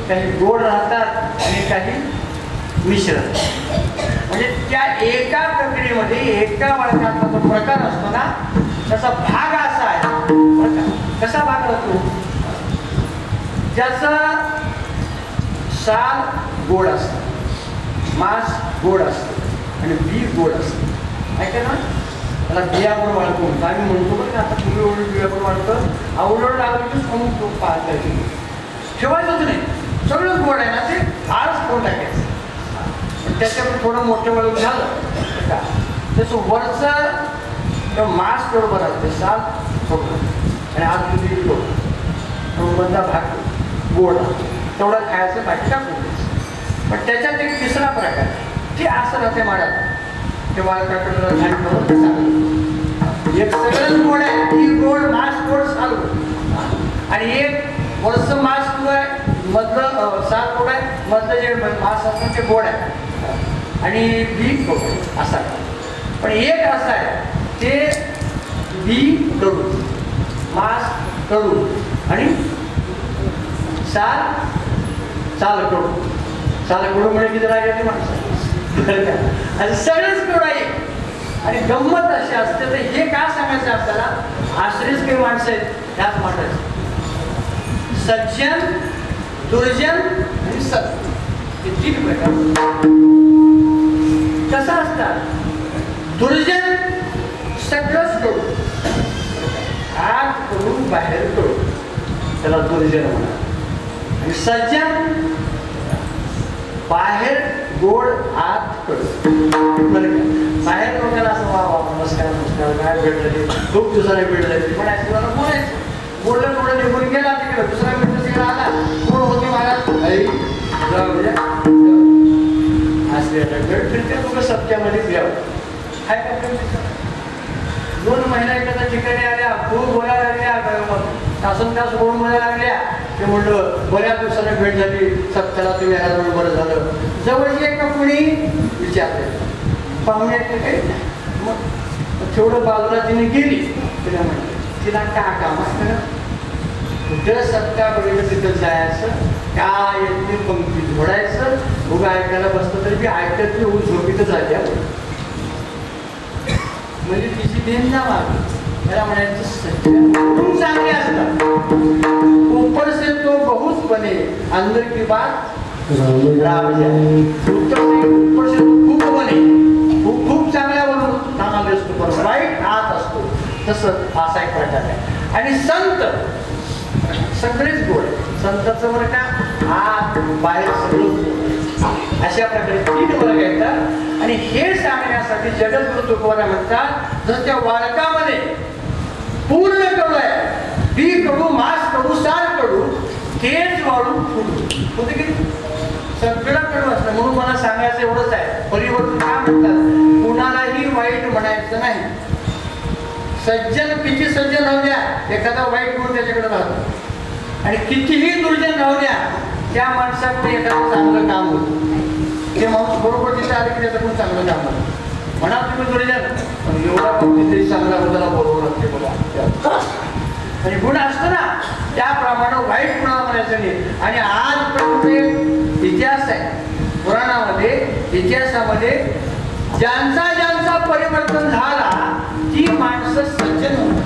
काही गोड राहतात आणि काही मिश्र. म्हणजे त्या एका प्रक्रियेमध्ये एका वाळकाचा जो प्रकार असतो ना, त्याचा भाग असा आहे. कसा भाग असतो? ज्याचा साल गोड असतं, मांस गोड असतं आणि बी गोड असतं. ऐका ना, त्याला बिया पण वाळतो आम्ही म्हणतो. बरं आता तुम्ही ओढून बिया पण वाळतं, आवडलं लागलं की समजतो पाहता ठेवायचंच नाही. सगळं गोड आहे ना, ते आळच कोण टाकायचं. पण त्याच्यामध्ये थोडं मोठं वळून झालं का त्याचं वरचं मांस बरोबर असते, साल थोडं आणि आज बी थोडं मधला भाग गोड तेवढं खायचं, बाकी टाकून द्यायचं. पण त्याच्यात एक तिसरा प्रकार की असं राहते माळ्यात, ते वाळकाकडं घाण करून ते चालू. एक सगळंच गोड आहे, ती गोड मांस गोड साल गोड, आणि एक वरचं मांस गोड आहे, मधलं साल गोड आहे, मधलं जे मांस असतं ते गोड आहे आणि बी गोड आहे असा. पण एक असं आहे ते बी कडू, मांस कडू आणि साल कडू. साल कडू म्हणजे किती राहिले माणसं आणि सगळेच कडू आहे. आणि गंमत अशी असते. तर हे का सांगायचं आपल्याला, आश्रयच काही माणसं आहेत त्याच माणसाचे सज्जन, दुर्जन आणि सत, हे तीन प्रकार. कसं असतात? दुर्जन सगळंच कडू, आत कडू बाहेर कडू, त्याला दुर्जन म्हणा. आणि सज्जन बाहेर गोड आत कडू. बाहेर लोकांना असं वा वा नमस्कार नमस्कार काय भेटले, खूप दिवसाने भेटले, पण तुम्हाला बोलायचं. बोललं थोडं निघून गेला तिकडे, दुसरा मित्र तिकडे आला, कोण होते महाराज आई असले भेट फिरते तुला सत्यामध्ये द्यावं. काय करते 2 महिना एखाद्या ठिकाणी आल्या, खूप बोलायला लागल्या, तासन तास बोलून बोलायला लागल्या. ते म्हणलं बऱ्याच दिवसाने भेट झाली, सत्याला तुम्ही यायला बरं झालं. जवळची एका कुणी विचारले पाहुण्यातले काही. मग तेवढं बाजूला तिने गेली. तिला म्हटलं तिला का काम असतं, कुठं सत्ता बघितलं तिथं जायचं, काय येते पंक्ती झोडायचं, उभं ऐकायला बसलं तरी बी ऐकत नाही, झोपीतच राहत्या. म्हणजे तिची देणगा मागली. मला म्हणायचं चांगले असतात, ऊपर से तो बहुत बने, अंदर की बात राम जाए. ऊपर से तो खूप बने, खूप चांगल्या बनून चांगले असतो, पण वाईट आत असतो. तसं असा एक प्रकार आहे. आणि संत सगळेच गोड. संताचं बरं का आत बाहेर सगळं अशा प्रकारे 3 वर्ग येतात. आणि हे सांगण्यासाठी जगद्गुरु तुकोबाराय म्हणतात, जर त्या वाळकामध्ये पूर्ण कडू आहे, बी कडू, मांस कडू, साल कडू, तेच वाळून होते की सगळं कडू असतं. म्हणून मला सांगायचं एवढंच आहे, परिवर्तन का म्हणतात, कुणालाही वाईट म्हणायचं नाही. सज्जन किती सज्जन राहू द्या, एखादा वाईट गुण त्याच्याकडे राहतो, आणि कितीही दुर्जन राहू द्या त्या माणसाकडे एखादं चांगलं काम होतं. ते माणूस बरोबर तिथे आले की त्याचं पण चांगलं काम होतं. म्हणा तुम्ही थोडे पण एवढा तिथे चांगला मुलाला बरोबर असते बघा. आणि गुण असतो ना त्याप्रमाणे वाईट गुणाला म्हणायचं नाही. आणि आज प्रत्येक इतिहास आहे पुराणामध्ये इतिहासामध्ये ज्यांचा ज्यांचा परिवर्तन झाला ती माणसं सज्जन होती,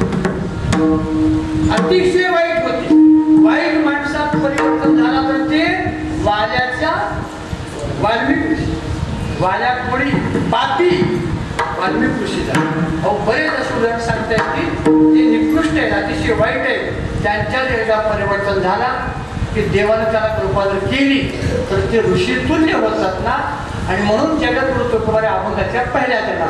अतिशय वाईट होती. वाईट माणसात परिवर्तन झाला तर ते वाल्याच्या वाल्मिक वाल्यापुढी पापी वाल्मिक ऋषी झाला. अहो बरेच असं उदाहरण सांगता येईल की ते निकृष्ट आहेत, अतिशय वाईट आहेत. त्यांच्यात एकदा परिवर्तन झाला की देवानं त्याला कृपा जर केली तर ते ऋषी तुल्य होतात ना. आणि म्हणून जगद्गुरु तुकोबार अभंगाच्या पहिल्या त्यांना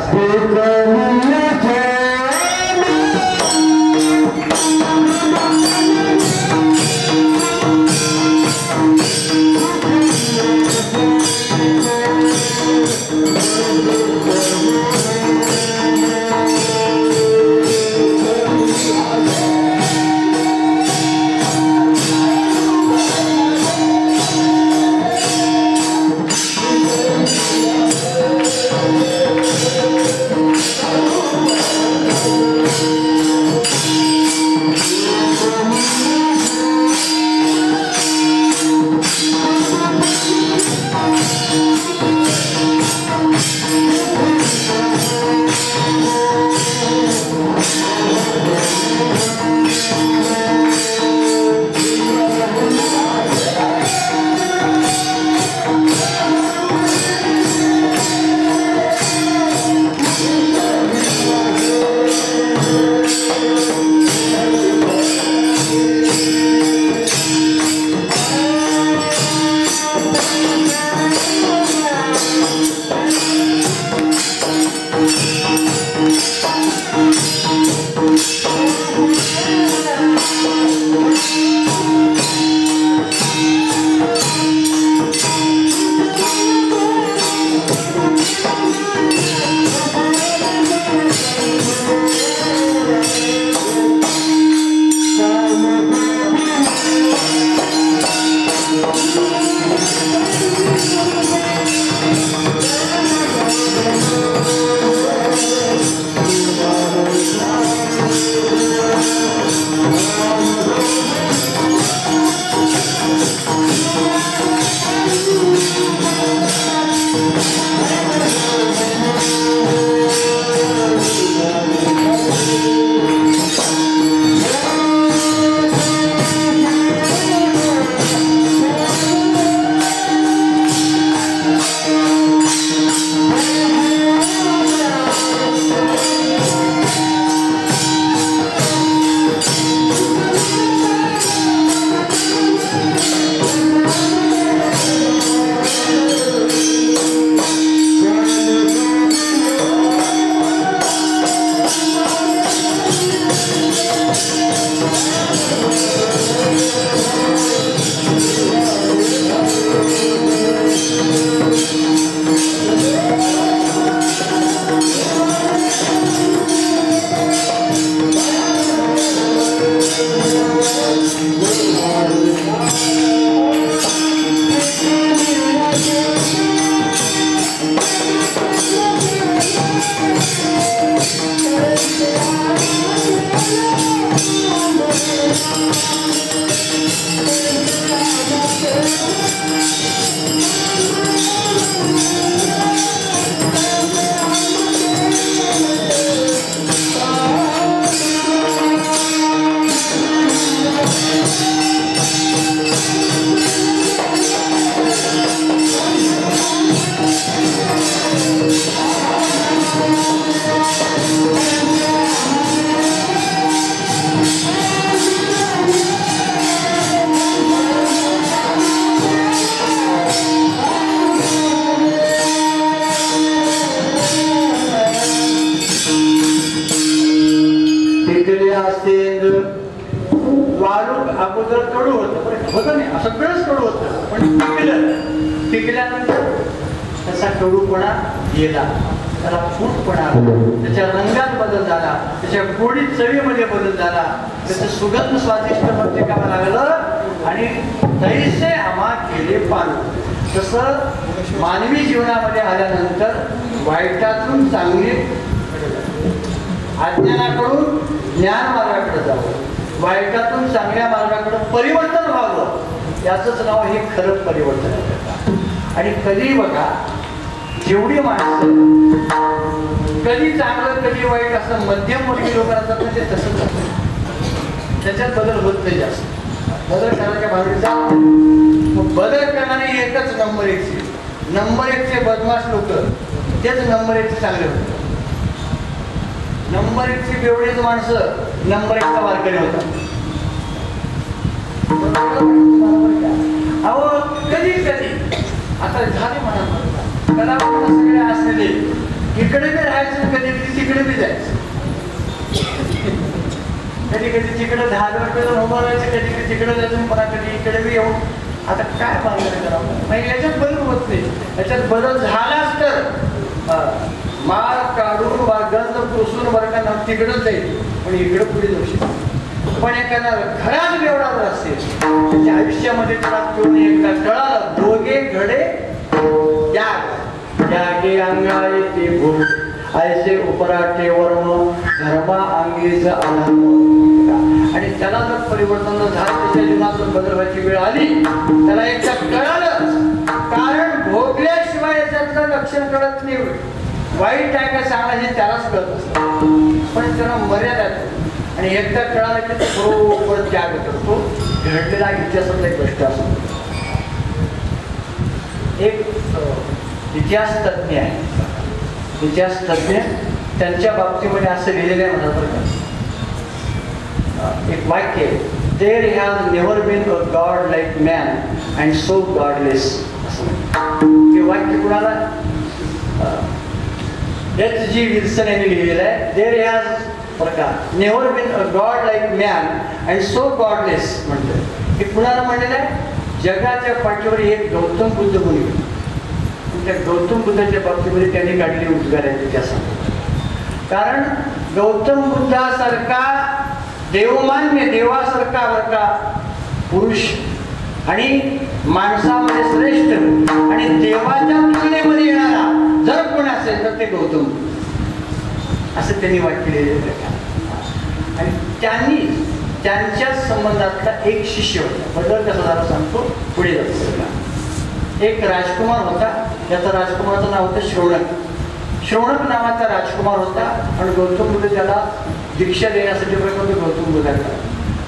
अगोदर कडू होतं नाही, सगळंच कडू होतं, पण पिकल्यानंतर त्याचा कडूपणा गेला, त्याला फूटपणा आला, त्याच्या रंगात बदल झाला, त्याच्या गोडी चवीमध्ये बदल झाला, त्याचं सुगंध स्वादिष्ट म्हणजे काय लागलं, आणि तैसे आम्हा केले पालन. तसं मानवी जीवनामध्ये आल्यानंतर वाईटातून चांगली अज्ञानाकडून ज्ञान मार्गाकडे जावं, वाईटातून चांगल्या मार्गाकडे परिवर्तन व्हावं, याचंच नाव हे खरं परिवर्तन आहे. आणि कधी बघा जेवढी माणसं कधी चांगलं कधी वाईट असं मध्यमवर्गीय लोक असतात ना, ते तसंच असतं. त्याच्यात बदल होत नाही जास्त. बदल करायच्या भावनेचा बदल करणारे एकच नंबर 1चे. नंबर 1चे बदमाश लोक तेच नंबर 1चे चांगले होते. नंबर 1ची बेवडीच माणसं नंबर 1चा वारकरी होता. अहो कधी कधी आता झाले म्हणा कलावंत सगळे असलेले इकडे बी राहायचं, कधी कधी तिकडे बी जायचं, कधी कधी तिकडे 10 रुपये उभं राहायचं, कधी कधी तिकडे जायचं, मला कधी इकडे बी येऊन. आता काय बांधलं करावं नाही, याच्यात बदल होत नाही. याच्यात बदल झालाच तर मार काढून गंज पुसून बरं का तिकडंच जाईल, पण इकडं पुढे जाऊ शकतो. पण एखादा खराच बेवडा जर असेल त्याच्या आयुष्यामध्ये त्याला कोणी एकदा कळालं, दोघे घडे त्यागे अंगाई ते भूत ऐसे उपराटे वर्म धर्मा अंगीच आनंद. आणि त्याला जर परिवर्तन झालं, त्याच्या जीवनात बदल व्हायची वेळ आली, त्याला एकदा कळालं. कारण भोगल्याशिवाय याच्यातलं लक्षण कळत नाही. वाईट आहे का चांगला हे त्यालाच कळत असतं, पण त्याला मर्यादा आहे. आणि एकदा कळालं की तो बरोबर त्याग करतो. घडलेला इतिहासातला एक गोष्ट असतो. एक इतिहास तज्ञ आहे, इतिहास तज्ञ त्यांच्या बाबतीमध्ये असं लिहिलेलं आहे म्हणा बरं का, एक वाक्य आहे, there has never been a god like man and so godless. असं ते वाक्य कुणाला H.G. विल्सन यांनी लिहिलेलं आहे. देअर हॅज प्रकार never been a god like man and so godless म्हणते. हे कुणाला म्हणलेलं आहे? जगाच्या पाठीवर एक गौतम बुद्ध मुनी, त्या गौतम बुद्धाच्या बाबतीमध्ये त्यांनी काढलेली उद्गार आहे त्या सांगतो. कारण गौतम बुद्धासारखा देवमान्य देवासारखा बरं का पुरुष आणि माणसामध्ये श्रेष्ठ आणि देवाच्या तुलनेमध्ये येणारा जर कोण असेल तर ते गौतम असं त्यांनी वाक्य लिहिलेलं आहे. आणि त्यांनी त्यांच्याच संबंधातला एक शिष्य होता. बदल कसा झाला सांगतो पुढे जातो. एक राजकुमार होता, त्याचं राजकुमाराचं नाव होतं श्रवणक. श्रवणक नावाचा राजकुमार होता आणि गौतम बुद्ध त्याला दीक्षा देण्यासाठी प्रयत्न गौतम बुद्धांना.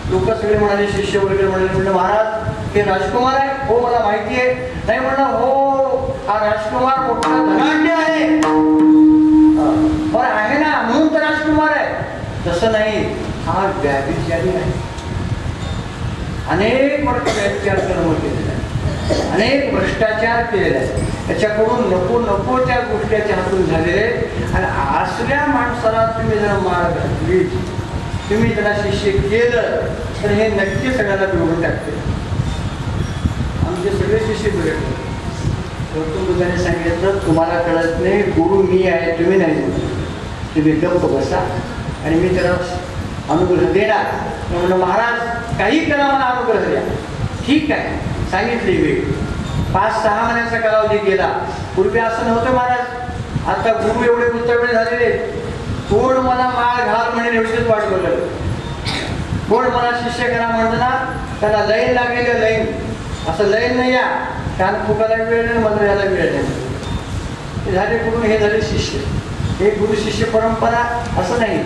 लोक सगळे म्हणाले, शिष्य वगैरे म्हणाले, म्हणलं महाराज हे राजकुमार आहे? हो मला माहिती आहे. नाही म्हणलं, हो हा राजकुमार मोठा धनाढ्य आहे. बरं आहे ना म्हणून तर राजकुमार आहे? तसं नाही, हा व्याभिचारी आहे. अनेक अत्याचार कर्म केलेले आहे, अनेक भ्रष्टाचार केलेला आहे. त्याच्याकडून नको नको त्या गोष्टीच्या हातून झालेले. आणि असल्या माणसाला तुम्ही जर मार घातली, तुम्ही त्याला शिष्य केलं तर हे नक्की सगळ्याला बिघडून टाकते. आमचे सगळे शिष्य बिघडले. गौतम बुद्धाने सांगितलं तुम्हाला कळत नाही, गुरु मी आहे तुम्ही नाही. तुम्ही गप्प बसा आणि मी त्याला अनुग्रह देणार. म्हणलं महाराज काही करा मला अनुग्रह द्या. ठीक आहे सांगितली वेळ. 5-6 महिन्याचा कालावधी गेला. पूर्वी असं नव्हतं महाराज. आता गुरु एवढे उतरवडे झालेले, कोण मला माळ घाल म्हणे एवढीच वाट बघत, कोण मला शिष्य करा म्हणतं ना त्याला लईन लागलेलं लईन. असं लईन नाही या कान फुकायला वेळ नाही, मला याला वेळ नाही. झाले कुठून हे झाले शिष्य. हे गुरु शिष्य परंपरा असं नाही.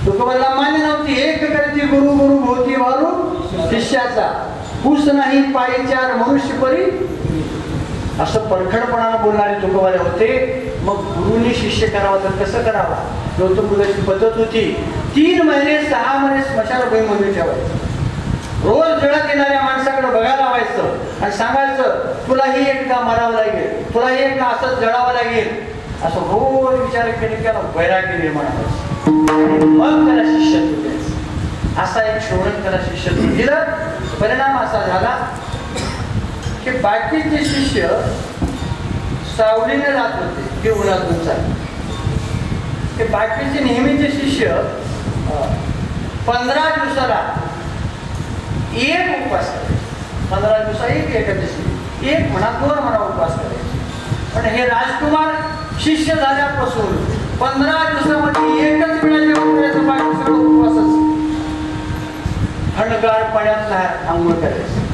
तुकोबाला मान्य नव्हती. एक करायची गुरु गुरु भोवती वारू शिष्याचा कुस नाही पायीचार मनुष्य परी, असं परखडपणानं बोलणारे तुकोबाले होते. मग गुरुनी शिष्य करावा तर कसं करावा? गौतम बुद्धाची पद्धत होती 3 महिने 6 महिने स्मशानभूमीमध्ये ठेवायचं. रोज जळत येणाऱ्या माणसाकडे बघायला लावायचं आणि सांगायचं तुलाही एकदा मरावं लागेल, तुलाही एकदा असंच जळावं लागेल. असं रोज विचार केले की त्याला वैराग्य निर्माण व्हायचं. मग त्याला शिष्यत्व द्यायचं. असा एक श्रवणक त्याला शिष्यत्व दिलं. परिणाम असा झाला की बाकीचे शिष्य सावलीने जात होते ते उन्हातून चालले. ते बाकीचे नेहमीचे शिष्य 15 दिवसाला एक उपवास करायचे. 15 दिवसा एक एकादशी, एक म्हणा 2 म्हणा उपवास करायचे. पण हे राजकुमार शिष्य झाल्यापासून 15 दिवसामध्ये एकच वेळा जेवण करायचं, बाकी सगळं उपवासच. थंडगार पाण्यात आंघोळ करायचं,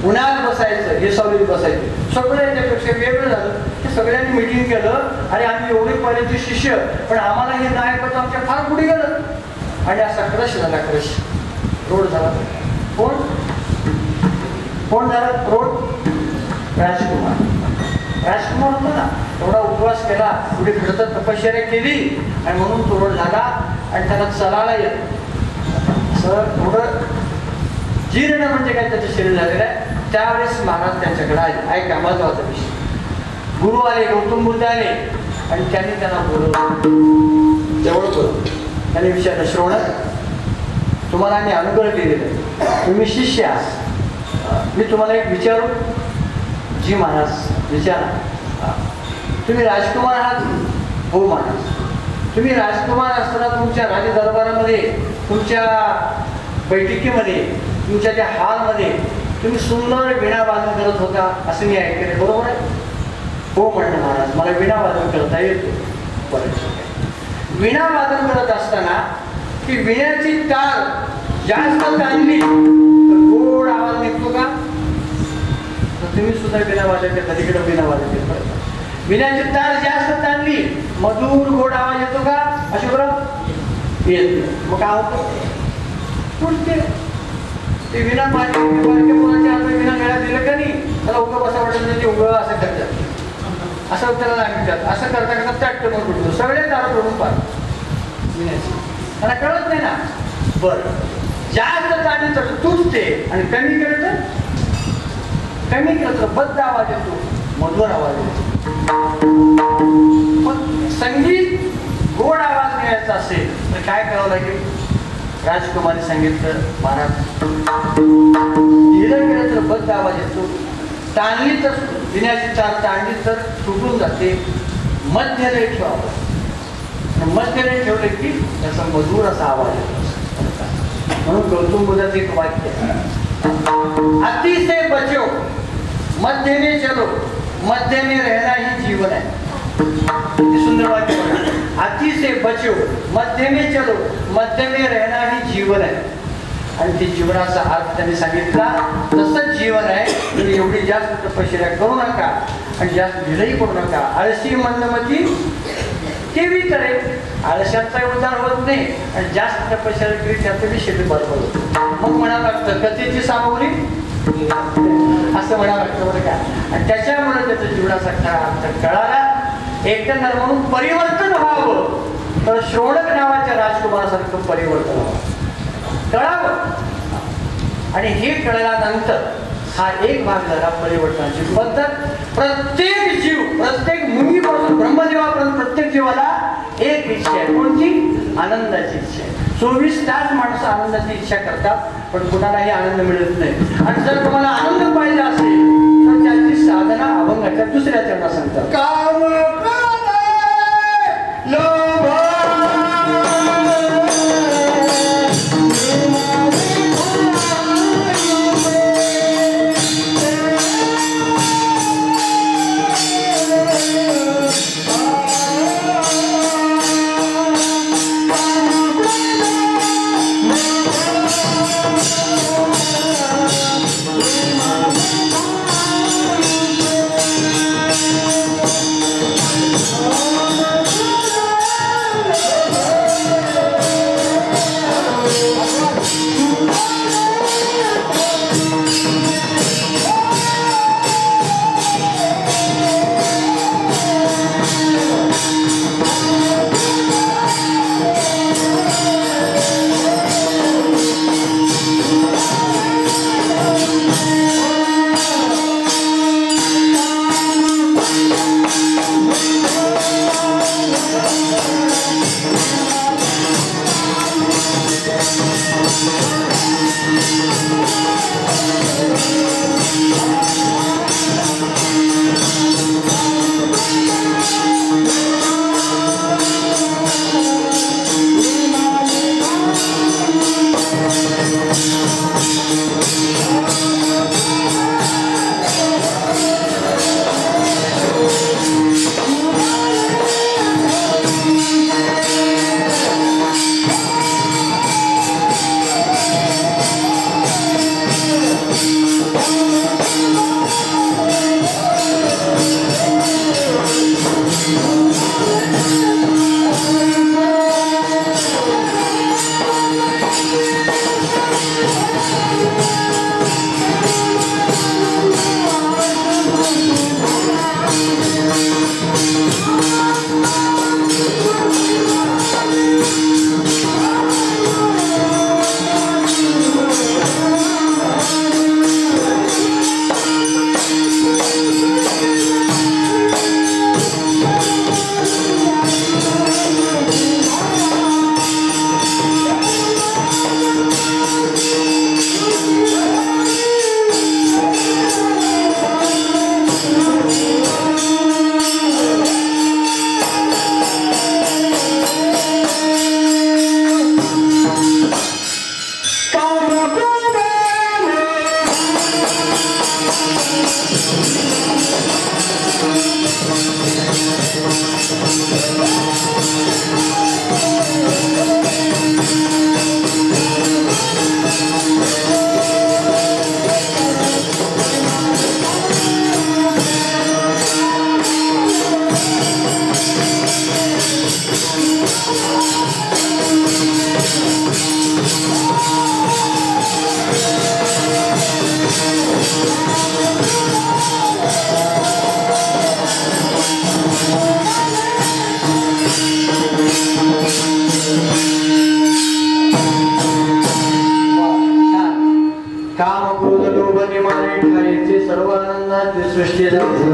उन्हात बसायचं, हे सावलीत बसायचं. सगळं याच्यापेक्षा वेगळं झालं की सगळ्यांनी मिटिंग केलं आणि आम्ही एवढे पहिल्याचे शिष्य, पण आम्हाला हे नाही करतो, आमच्या फार पुढे गेलं. आणि असा क्रश झाला, क्रश रोड झाला. कोण झाला रोड? राजकुमार. राजकुमार होता ना, थोडा उपवास केला, पुढे खडतर तपश्चर्या केली आणि म्हणून तो रोड झाला. आणि त्याला चलायला येत सर, थोडं जीर्ण म्हणजे काय त्याचं शरीर झालेलं आहे. त्यावेळेस महाराज त्यांच्याकडे आले. ऐका महत्वाचा विषय, गुरु आले, गौतम बुद्ध आले आणि त्यांनी त्यांना बोलवलं, जवळ बोलवलं. त्यांनी विचारलं, श्रवणक, तुम्हाला आम्ही अनुग्रह दिलेला आहे, तुम्ही शिष्य आहात, मी तुम्हाला एक विचारू? जी महाराज, विचारा. तुम्ही राजकुमार आहात? हो महाराज. तुम्ही राजकुमार असताना तुमच्या राज दरबारामध्ये, तुमच्या बैठकीमध्ये, तुमच्या त्या हॉलमध्ये तुम्ही सुंदर वीणा वादन करत होता असं मी ऐकले, बरोबर आहे? हो म्हणलं महाराज, मला वीणा वादन करता येते. बरं, वीणा वादन करत असताना ती वीण्याची तार जास्त ताणली तर गोड आवाज निघतो का? तर तुम्ही सुद्धा वीणा वाजवते, कधीकडे वीणा वाजवते. वीण्याची तार जास्त ताणली, मधुर गोड आवाज येतो का? अशी बरोबर येत. मग काय होतं? तुटते. ते विना पाणी बारक्या मुलाच्या हातात विना मेळा दिलं का नाही, त्याला उगं बसा वाटत नाही, ते उगं असं करतात, असं त्याला लागतात. असं करता करता त्याट मग उठतो, सगळे दारात ओढून पाहत विण्याची. त्याला कळत नाही ना. बरं, जास्त ताणी तर तुटते आणि कमी केलं तर बद्ध आवाज येतो, मधुर आवाज येतो. पण संगीत गोड आवाज मिळायचा असेल तर काय करावं लागेल? राजकुमारी सांगितलं, महाराज, धीर केलं तर बद्ध आवाज येतो, ताणली तर विण्याची तार ताणली तर तुटून जाते. मध्यलय ठेवावं, मध्यलय ठेवले की त्याचा मधुर असा आवाज येतो. म्हणून गौतम बुद्धाचं एक वाक्य, अति से बचो, मध्य में चलो, मध्य में रहना ही जीवन है. किती सुंदर वाक्य बघा. अति से बचो, मध्य में चलो, मध्य में रहना ही जीवन आहे. आणि ते जीवनाचा अर्थ त्यांनी सांगितला, तसंच जीवन आहे. तुम्ही एवढी जास्त तपश्चर्या करू नका आणि जास्त ढिलाई पडू नका. आळशी मंदमती केवी करेल, आळशाचा उद्धार होत नाही आणि जास्त तपश्चर्या केली त्याचं बी शेती बरोबर होतं. मग म्हणावं लागतं, कथेची सामग्री असं म्हणावं लागतं बरं का. आणि त्याच्यामुळे त्याचा जीवनाचा खरा अर्थ कळाला. एकंदर म्हणून परिवर्तन व्हावं तर श्रवणक नावाच्या राजकुमारासारखं परिवर्तन व्हावं, कळावं. आणि हे कळल्यानंतर हा एक भाग झाला परिवर्तनाची पद्धत. प्रत्येक जीव, प्रत्येक मुनीपासून ब्रह्मदेवापर्यंत प्रत्येक जीवाला एक इच्छा आहे. कोणती? आनंदाची इच्छा आहे. 24 तास माणसं आनंदाची इच्छा करतात, पण कुणालाही आनंद मिळत नाही. आणि जर तुम्हाला आनंद पाहिजे असेल तर त्याची साधना अभंगाच्या दुसऱ्या चरणात सांगतात. काम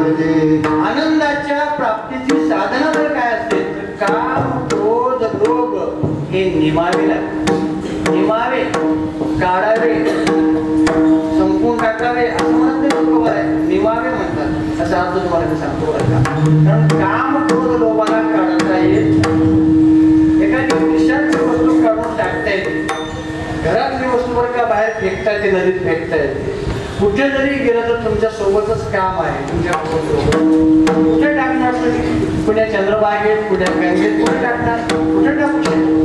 भजे आनंदाच्या प्राप्तीची साधना जर काय असेल तर काम क्रोध लोभ हे निमावे लागते. निमावे, काढावे, संपून टाकावे असं म्हणत नाही लोक आहे, निमावे म्हणतात. असा अर्थ तुम्हाला मी सांगतो बरं का. कारण काम क्रोध लोभाला काढता येत नाही. एखादी विषाची वस्तू काढून टाकता येते, घरातली वस्तू बरं का बाहेर फेकता येते, नदीत फेकता येते. कुठे जरी गेलं तर तुमच्या सोबतच काम आहे, तुमच्या कुठे टाकणार तुम्ही? कुठे चंद्रभागेत, कुठे गंगेत, कुठे टाकणार? कुठे टाकू शकतो?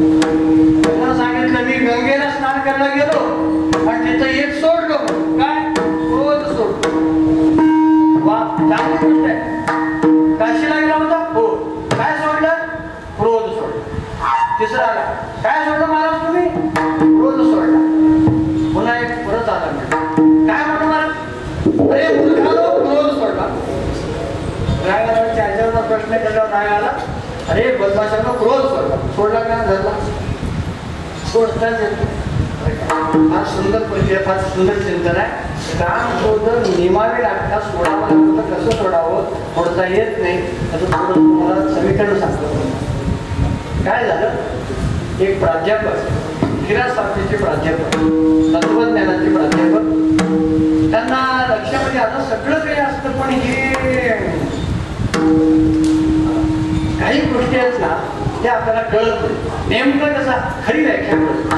सांगितलं मी गंगेला स्नान करायला गेलो आणि तिथं एक सोडलो, काय क्रोध सोडलो. वा, चांगली गोष्ट आहे. काशीला गेला होता, हो, काय सोडलं? क्रोध सोडला. तिसरा आला, काय सोडलं महाराज तुम्ही? क्रोध सोडला. पुन्हा एक परत आला, काय म्हणतो महाराज? अरे मूर्खानो, क्रोध सोडला. राग आला, त्याच्यावर प्रश्न केल्यावर राग आला, अरे बदमाशांनो क्रोध सोडला. सोडला का धरला? सोडताच येतो. फार सुंदर परिचय, फार सुंदर चिंतन आहे. काम क्रोध निमावे लागतात, सोडावं लागतं. कसं सोडावं? सोडता येत नाही. असं थोडं तुम्हाला समीकरण सांगतो. काय झालं? एक प्राध्यापक, फिरासारखेचे प्राध्यापक, तत्वज्ञानाचे प्राध्यापक, त्यांना लक्षामध्ये आता सगळं काही असतं, पण हे काही गोष्टी आहेत ना त्या आपल्याला कळत नाही. नेमकं कसा खरी व्याख्या कळत.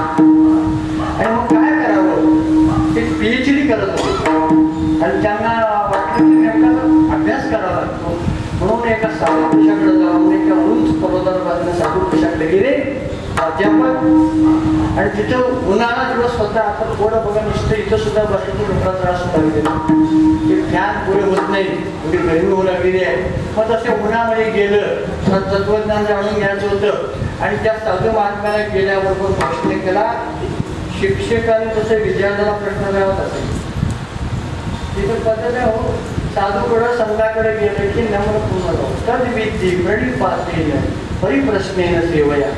आणि मग काय करावं? ते PhD करत होते आणि त्यांना वाटलं की नेमका अभ्यास करावा लागतो. म्हणून एका साधू पुरुषाकडे जाऊन एका उंच पर्वतावर बाजूला साधू पुरुषाकडे गेले प्राध्यापक. आणि तिथं उन्हाळा दिवस होता. आता थोडं बघा, नुसतं इथं सुद्धा बसलं तर डोक्याला त्रास होता गेला. ते फॅन पुढे होत नाही, थोडी गरमी होऊ लागलेली आहे. मग तसे उन्हामध्ये गेलं तर तत्वज्ञान जाणून घ्यायचं होतं. आणि त्या साधू महात्म्याला गेल्याबरोबर प्रश्न केला. शिक्षकाने तसं विद्यार्थ्याला प्रश्न द्यावाच असेल. तिथं पद्धत आहे हो. साधूकडं संघाकडे गेलं की नम्र पूर्ण जाऊ तद विद्धी गडी पाते परिप्रश्नेन सेवया.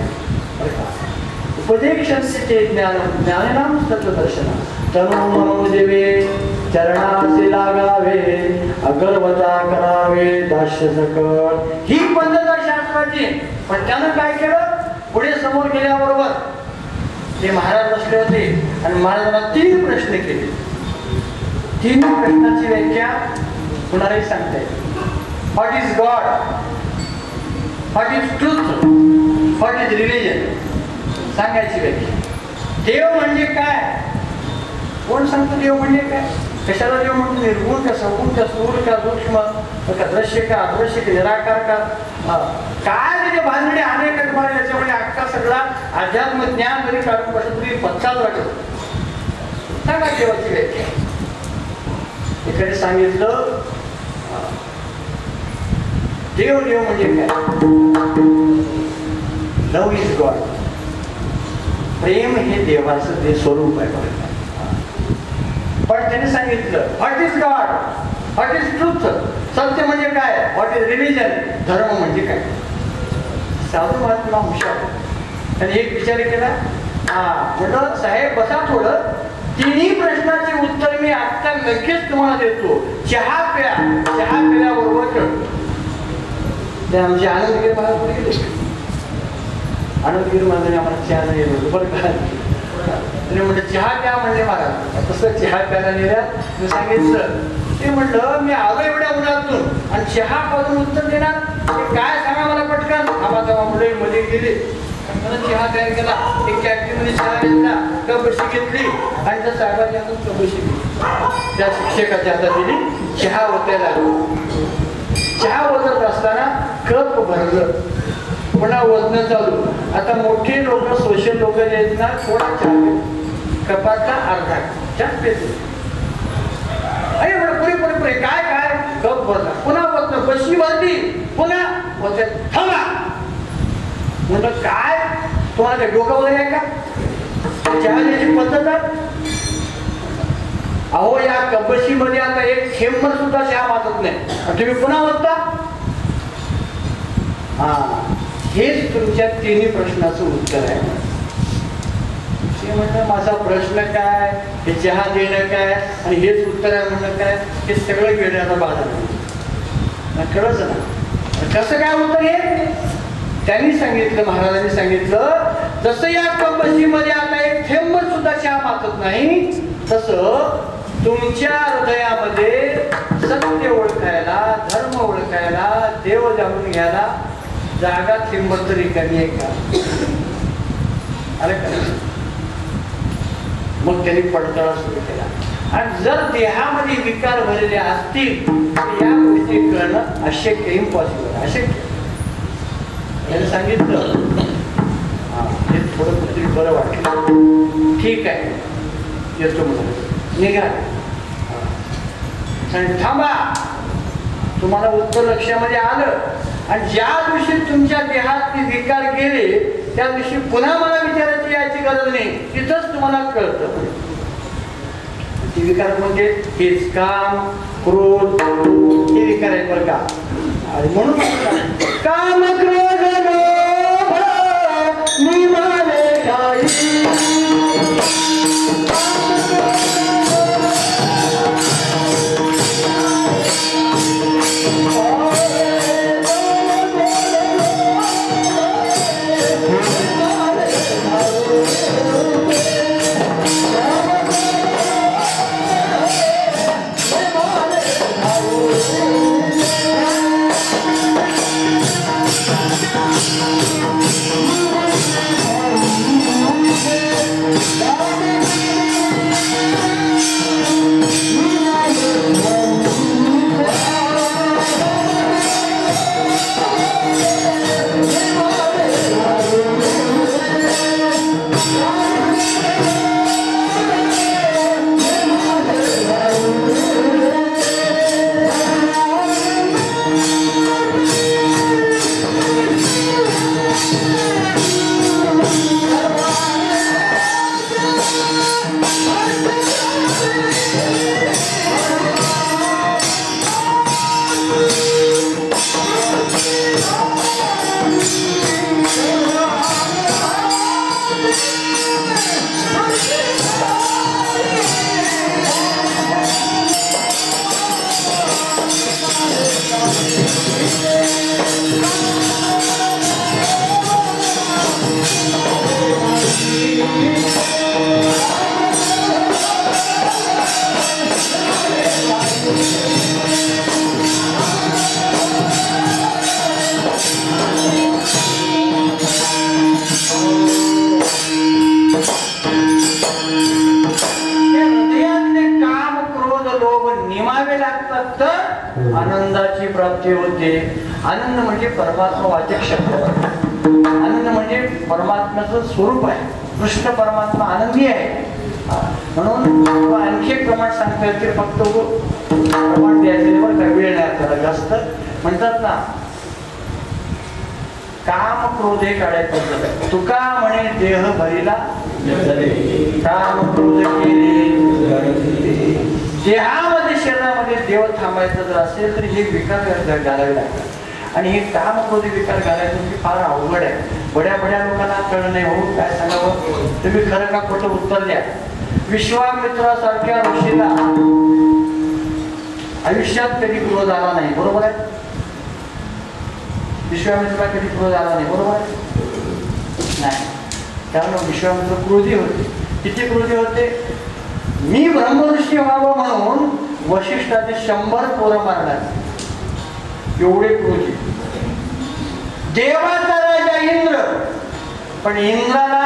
उपदेक्षन्ते ज्ञान ज्ञानेनाम तत्वदर्शन तनु मनोदेवे चरणासी लागावे अगरवता करावे दास्य सकट. ही पद्धत आहे शास्त्राची. पण त्यानं काय केलं? पुढे समोर गेल्याबरोबर ते महाराज बसले होते आणि महाराजांना 3 प्रश्न केले. 3 प्रश्नाची व्याख्या कुणालाही सांगता येईल. What is God? What is truth? What is religion? सांगायची व्याख्या. देव म्हणजे काय? कोण सांगतो देव म्हणजे काय? कशाला देव म्हणतो? निर्गुण का, सगुण का, स्थूल का, सूक्ष्म का, दृश्य का, अदृश्य का, निराकार का? काय त्याचे भानगडे अनेक तुम्हाला याच्यामध्ये अख्खा सगळा अध्यात्म ज्ञान जरी काढून कसं तुम्ही पत्ताच लागेल. सांगा देवाची व्याख्या. इकडे सांगितलं देव देव म्हणजे काय? लव इज गॉड. प्रेम हे देवाचं ते स्वरूप आहे. पण त्याने सांगितलं what is God? What is truth? सत्य म्हणजे काय? What is religion? धर्म म्हणजे काय? साधू महात्मा हुशार. त्याने एक विचार केला. म्हटलं साहेब बसा थोडं. 3 प्रश्नाचे उत्तर मी आता लगेच तुम्हाला देतो. चहा प्या. चहा पिल्याबरोबर कळतो. ते आमचे आनंदगिरी महाराज गेले. आनंदगिरी महाराजांनी आम्हाला चहा नाही येतो बरं का. त्याने म्हटलं चहा प्या म्हणले महाराज. तसं चहा प्यायला नेल्या. मी सांगितलं ते म्हटलं मी आलो एवढ्या उन्हातून आणि चहा पाजून उत्तर देणार ते काय सांगा मला पटकन. आम्हा तेव्हा मुले मध्ये गेले. चहा तयार केला. एक कॅटरीमध्ये चहा घेतला, कपशी घेतली आणि त्या साहेबांच्या हातून कपशी घेतली. त्या शिक्षकाच्या हातात दिली. चहा ओतायला लागलो. चहा ओतत असताना कप भरलं. पुन्हा वजन चालू. आता मोठे लोक, सोशल लोक जे आहेत ना, थोडा चहा कपातला अर्धा जास्त पेते. अरे पुढे पुढे पुढे काय काय कप भरला. पुन्हा वजन बशी भरली. पुन्हा वजन थांबा. म्हटलं काय तुम्हाला काय डोकं वगैरे आहे का? चहा द्यायची पद्धत आहे. अहो या कपशीमध्ये आता एक थेंबर सुद्धा चहा वाचत नाही. तुम्ही पुन्हा वाचता. हेच तुमच्या 3 प्रश्नाचं उत्तर आहे. ते म्हणलं माझा प्रश्न काय, हे चहा देणं काय आणि हेच उत्तर आहे म्हणणं काय, हे सगळं घेण्याचा बाजार. कळच ना. कसं काय होतं हे त्यांनी सांगितलं, महाराजांनी सांगितलं, जसं या कपशीमध्ये आता एक थेंब सुद्धा चहा मागत नाही, तसं तुमच्या हृदयामध्ये सत्य ओळखायला, धर्म ओळखायला, देव जाणून घ्यायला जागा थेंब तरी कमी आहे का? अरे मग त्यांनी पडताळा सुरू केला. आणि जर देहामध्ये विकार भरलेले असतील तर या गोष्टी करणं अशक्य, इम्पॉसिबल, अशक्य. त्याने सांगितलं. हे थोडं तरी बरं वाटलं. ठीक आहे, येतो म्हणून निघाले. थांबा, तुम्हाला उत्तर लक्षामध्ये आलं. आणि ज्या दिवशी तुमच्या देहात विकार गेले त्या दिवशी पुन्हा मला विचारायची याची गरज नाही, तिथंच तुम्हाला कळतं. ती विकार म्हणजे हेच काम, क्रोध, हे विकार आहेत बरं का. आणि म्हणून काम, क्रोध, लोभ निवाले काही. आनंदाची प्राप्ती होते. आनंद म्हणजे परमात्मा वाचक शब्द. आनंद म्हणजे परमात्म्याचं स्वरूप आहे. कृष्ण परमात्मा आनंदी आहे. म्हणून आणखी एक प्रमाण सांगता येते, फक्त प्रमाण द्यायचे बरं का, वेळ नाही त्याला जास्त. म्हणतात ना, काम क्रोध हे काढायचं. तुका म्हणे देह भरीला काम क्रोध केले. देहामध्ये, शरीरामध्ये देव थांबायचं जर असेल तर हे विकार घालावे लागतात. आणि हे काम क्रोध विकार घालायचं म्हणजे फार अवघड आहे. बड्या लोकांना कळलं नाही. हो काय सांगावं, तुम्ही खरं का खोटं उत्तर द्या. विश्वामित्रासारख्या ऋषीला आयुष्यात कधी क्रोध आला नाही, बरोबर आहे. विश्वामित्राला कधी क्रोध आला नाही, बरोबर आहे. नाही, त्यामुळे विश्वामित्र क्रोधी होते. किती क्रोधी होते. मी ब्रह्मऋषी व्हावं म्हणून वशिष्ठाचे 100 पोरं मारणार, एवढे क्रोधी. देवाचा राजा इंद्र, पण इंद्राला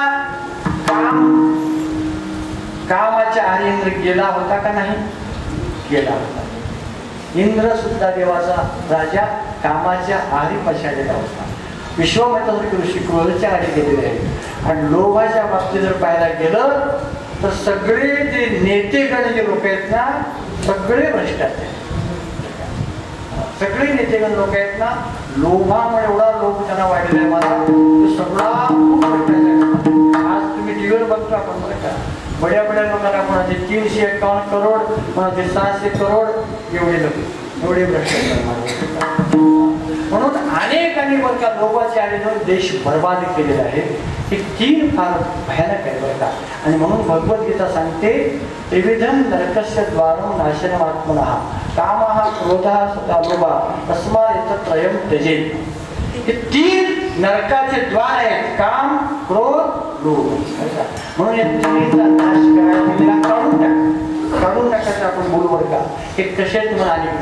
कामाच्या आधी इंद्र गेला होता का नाही, गेला होता. इंद्र सुद्धा देवाचा राजा कामाच्या आधी पछाडलेला होता. विश्वामित्र ऋषी क्रोधाच्या आधी गेलेले आहे. आणि लोभाच्या बाबतीत जर पाहायला गेलं तर सगळे जे नेतेगण जे लोक आहेत ना, सगळे भ्रष्टाचार. सगळे नेतेगण लोक आहेत ना, लोभामुळे एवढा लोभ त्यांना वाढलेला आहे मला, सगळा खूप भ्रष्टाचार. आज तुम्ही टीव्हीवर बघतो आपण बरं का, बड्या लोकांना कोणाचे 351 करोड, कोणाचे 600 करोड, एवढे लोक, एवढे भ्रष्टाचार. म्हणून अनेकांनी बरं का लोभाचे आलेले देश बर्बाद केलेला आहे. हे 3 फार भयानक आहे बरं का. आणि म्हणून भगवद्गीता सांगते, त्रिविधं नरकस्य द्वारं नाशनमात्मनः कामः क्रोधः तथा लोभः तस्मात् एतत्त्रयं त्यजेत्. हे 3 नरकाचे द्वार आहेत, काम क्रोध लोभ. म्हणून या तिन्हीचा नाश करायला तिला काढून टाकायचं आपण बोलू बरं का. हे कसे तुम्हाला अनेक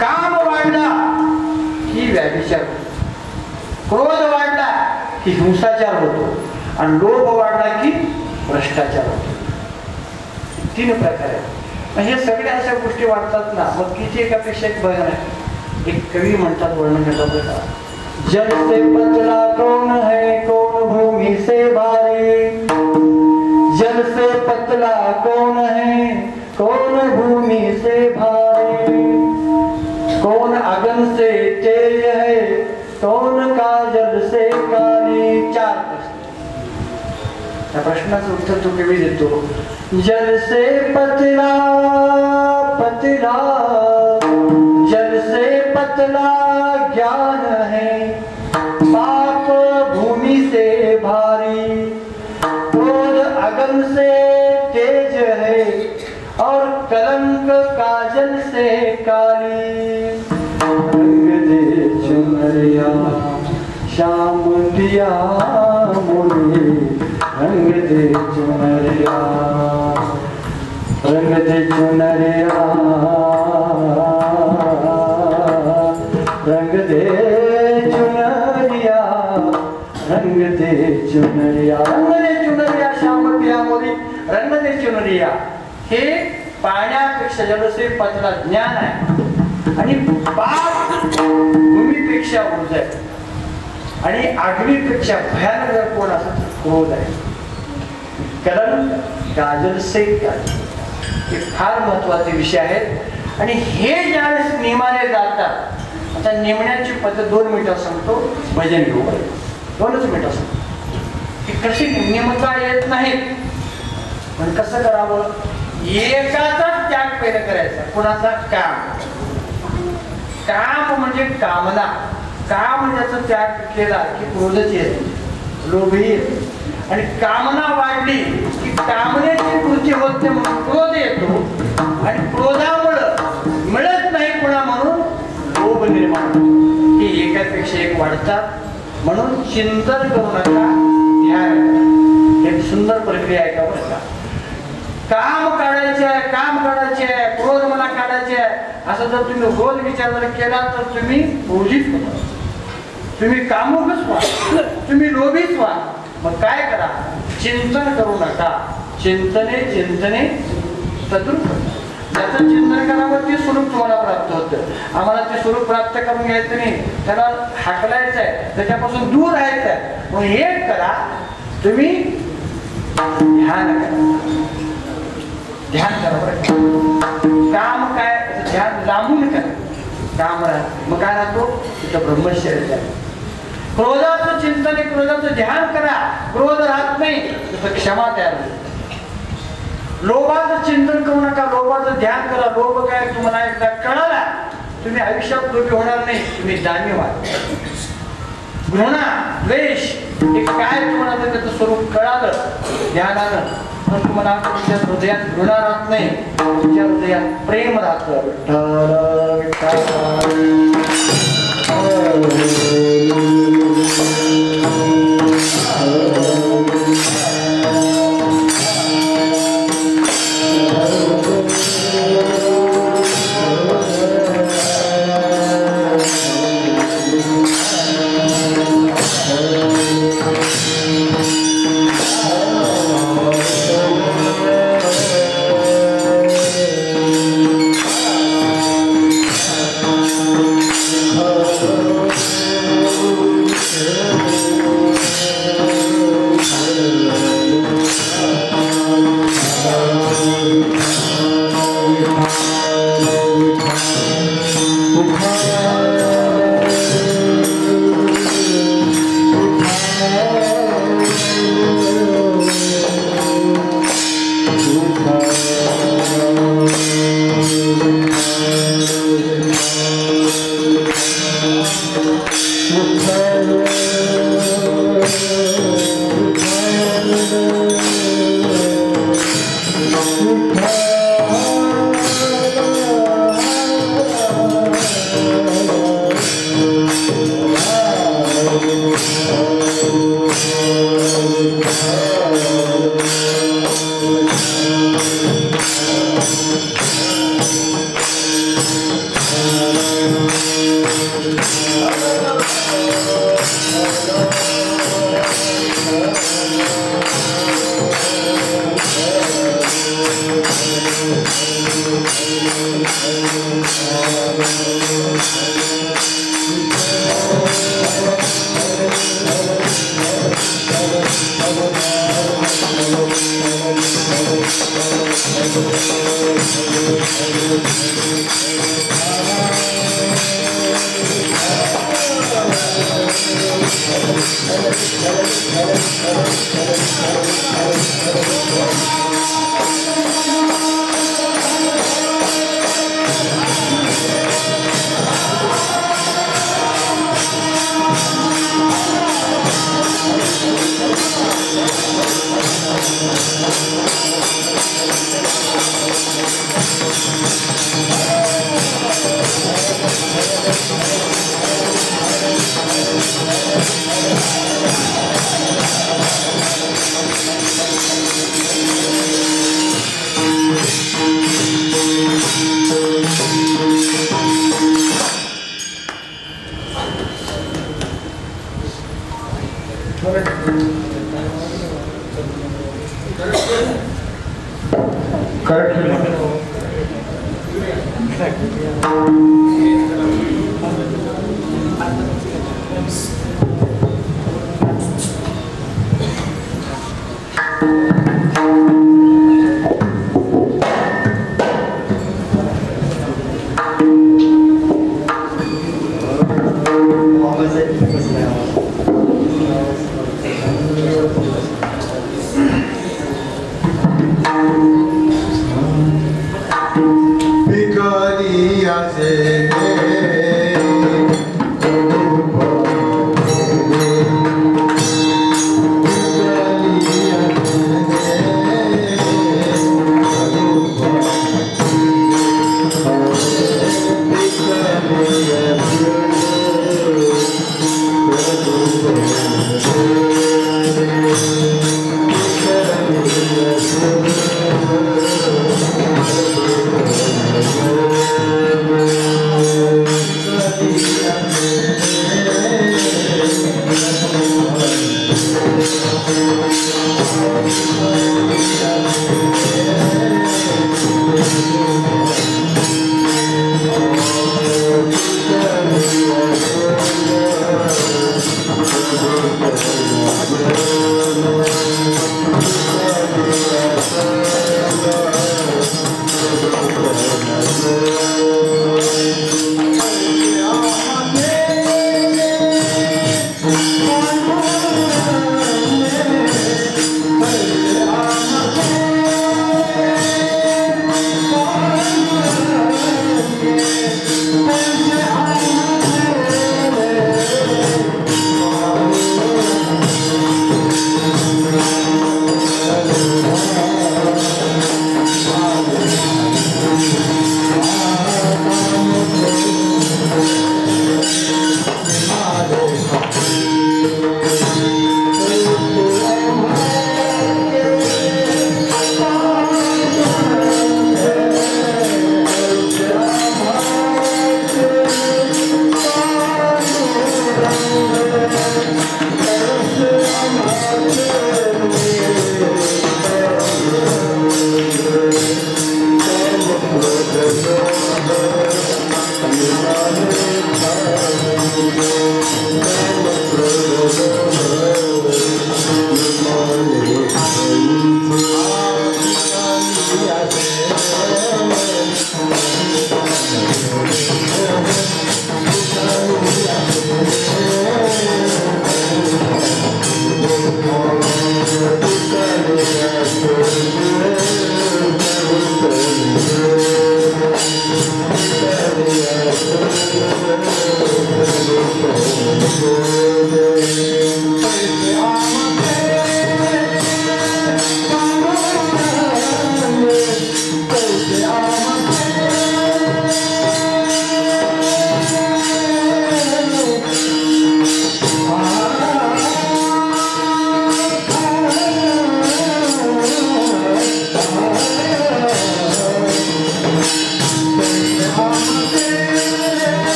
काम वाढला की व्यभिचार, क्रोध वाढला की हिंसाचार होतो आणि लोभ वाढला की भ्रष्टाचार होतो. 3 प्रकार आहेत. हे सगळ्या अशा गोष्टी वाढतात ना, मग किती एकापेक्षा एक भयान आहे. एक कवी म्हणतात, वर्णन करतात बघा. जल से पतला कौन है कौन भूमि से भारी, जल से पतला कौन है कौन भूमि से भारी, कौन अगन से तेज है कौन काजल से काली. 4 प्रश्न. त्या प्रश्नाचं उत्तर तो कवी देतो. जल से पतला पतला, जल से पतला ज्ञान है, पाप भूमि से भारी, क्रोध अगन से तेज है और कलंक काजल से काली. रंग दे चुनरिया श्याम दिया मोरे, रंग दे चुनरिया, रंग दे चुनरिया, रंग दे चुनरिया, रंग दे चुनरिया, रंग दे चुनरिया श्याम दिया मोरे, रंग दे चुनरिया. हे पाण्यापेक्षा जलसे पतला ज्ञान आहे आणि पाप भूमीपेक्षा ऊर्जा आहे आणि आगीपेक्षा भयानक जर कोण असं क्रोध आहे. कलंक काजल से काजल, हे फार महत्वाचे विषय आहेत. आणि हे ज्यावेळेस नेमाने जातात, आता नेमण्याची पद्धत 2 मिनिटं सांगतो, भजन घेऊ. 2च मिनिटं सांगतो. हे कशी नेमता येत नाहीत, पण कसं करावं. एकाचा त्याग पहिला करायचा. कोणाचा? काम. काम म्हणजे कामना. काम ज्याचा त्याग केला की क्रोधच येत, लोभही येत. आणि कामना वाढली की कामनेची पूर्ती होत नाही म्हणून क्रोध येतो. आणि क्रोधामुळं मिळत नाही पुन्हा म्हणून लोभ निर्माण होतो. हे एकापेक्षा एक वाढतात. म्हणून चिंतन करू नका, ध्यान करा. एक सुंदर प्रक्रिया आहे का बरं का. काम काढायचे आहे, काम काढायचे आहे, क्रोध मला काढायचे आहे असं जर तुम्ही रोज विचार जर केला तर तुम्ही क्रोधित होता, तुम्ही कामुकच व्हा, तुम्ही लोभीच व्हा. मग काय करा, चिंतन करू नका. चिंतने चिंतने तद्रूप. त्याचं चिंतन करावं ते स्वरूप तुम्हाला प्राप्त होतं. आम्हाला ते स्वरूप प्राप्त करून घ्यायचं नाही, त्याला हाकलायचं आहे, त्याच्यापासून दूर राहायचं आहे. मग हे करा, तुम्ही ध्यान करा. ध्यान करा बरं. काम काय, ध्यान लांबून करा. काम राहत मग काय राहतो तिथं ब्रह्मचर्य. क्रोधाचं चिंतन, क्रोधाचं ध्यान करा, क्रोध राहत नाही तिथं क्षमा तयार होईल. लोभाचं चिंतन करू नका, लोभाचं ध्यान करा. लोभ काय तुम्हाला एकदा कळाला तुम्ही आयुष्यात लोभी होणार नाही, तुम्ही दानी व्हाल. घृणा द्वेष हे काय तुम्हाला त्याचं स्वरूप कळालं ध्यानानं तर तुम्हाला तुमच्या हृदयात घृणा राहत नाही, तुमच्या हृदयात प्रेम राहतं.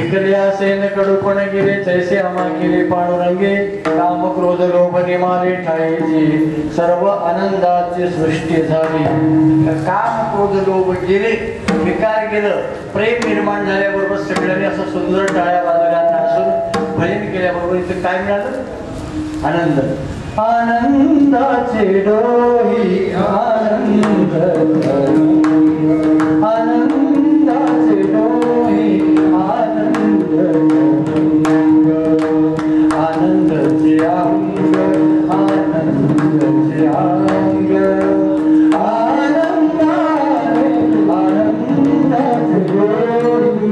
विकल्या सेन कडूपण गेले तैसे आम्हा केले पांडुरंगे काम क्रोध लोभ निमाले ठाईची सर्व आनंदाची सृष्टी झाली. काम क्रोध लोभ गेले, विकार गेलं, प्रेम निर्माण झाल्याबरोबर सगळ्यांनी असं सुंदर टाळ्या वाजवल्या नाचून भजन केल्याबरोबर इथं काय मिळालं? आनंद. आनंदाचे डोही आनंद आनंदाचे डोही आनंद आनंदाचे अंग आनंदाचे अंग आनंदाचे डोही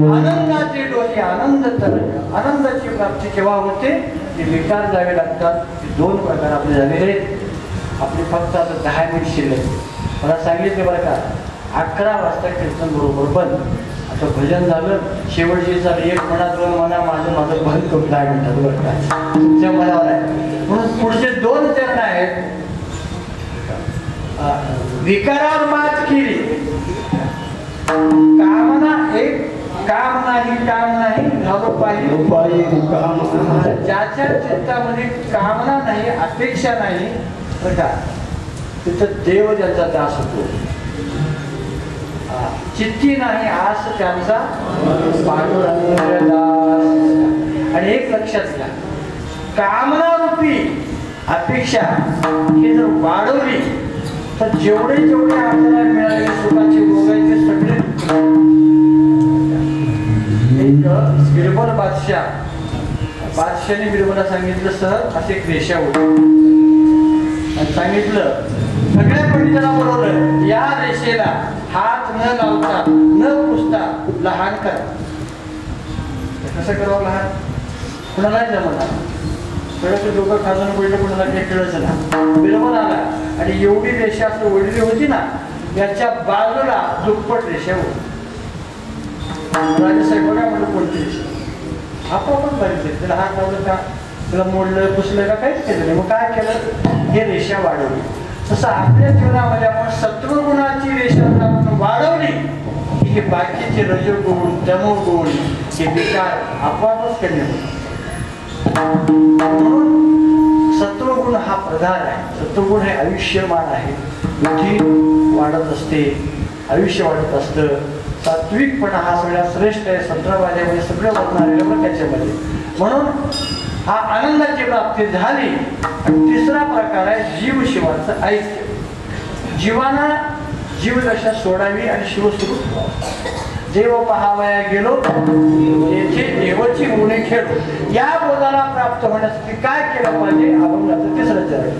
आनंदाचे डोही आनंद तरंग. आनंदाची प्राप्ती केव्हा होते? ते विकार जावे लागतात. दोन प्रकार आपले झालेले आहेत. आपले फक्त आता 10 मिनिट शिल्लक. मला सांगितले बरं का, 11 वाजता कीर्तन बरोबर बंद. आता भजन झालं, शेवटची चाल 1 म्हणा 2 म्हणा, माझं बंद करून 10 मिनिटात बरं का, तुमच्या मनावर आहे. म्हणून पुढचे 2 चरण आहेत. विकारावर मात केली. कामना एक काम नाही झालो पाहिजे. ज्याच्या चित्तामध्ये कामना नाही, अपेक्षा नाही बरं का, तिथं देव ज्याचा दास होतो. चित्ती नाही आस त्यांचा पांडुरंग दास. आणि एक लक्षात घ्या, कामना रूपी अपेक्षा ही जर वाढवली तर जेवढे आपल्याला मिळालेले सुखाचे भोगायचे सगळे. एक बिरबल बादशाहाने बिरबलला सांगितलं, सर असे एक रेषा होती आणि सांगितलं, सगळ्या पंडितांना बोलवलं, या रेषेला हात न लावता न पुसता लहान करा. कसं करावं लहान? कुणालाही जमणार. सगळं डोकं खाजून पडलं, कुणाला काही कळच ना. बिरबल आला आणि एवढी रेषा असं ओढली होती ना, याच्या बाजूला दुप्पट रेषा होती. राजेसाहेब बघा म्हणलं, कोणती रेषा? आपण बघितले, त्याला हात लावलं का, त्याला मोडलं पुसलं का, काहीच केलं नाही. मग काय केलं? हे रेषा वाढवली. तसं आपल्या जीवनामध्ये आपण सत्वगुणाची रेषा वाढवली की हे बाकीचे रजोगुण तमोगुण हे विकार आपोआपच कमी होतात. म्हणून सत्वगुण हा प्रधान आहे. सत्वगुण हे आयुष्यमान आहे. बुद्धी वाढत असते, आयुष्य वाढत असतं. सात्विकपणा हा सगळ्यात श्रेष्ठ आहे. 17 वाजेमध्ये सगळं वाढणारे बघ त्याच्यामध्ये. म्हणून हा आनंदाची प्राप्ती झाली. आणि तिसरा प्रकार आहे जीव शिवाचं ऐक्य. जीवाना जीवदशा सोडावी आणि शिवस्वरूप देव पहावया गेलो येथे देवाची गुणे खेळो. या बोधाला प्राप्त होण्यासाठी काय केलं पाहिजे? अभंगाचं तिसरं चरण.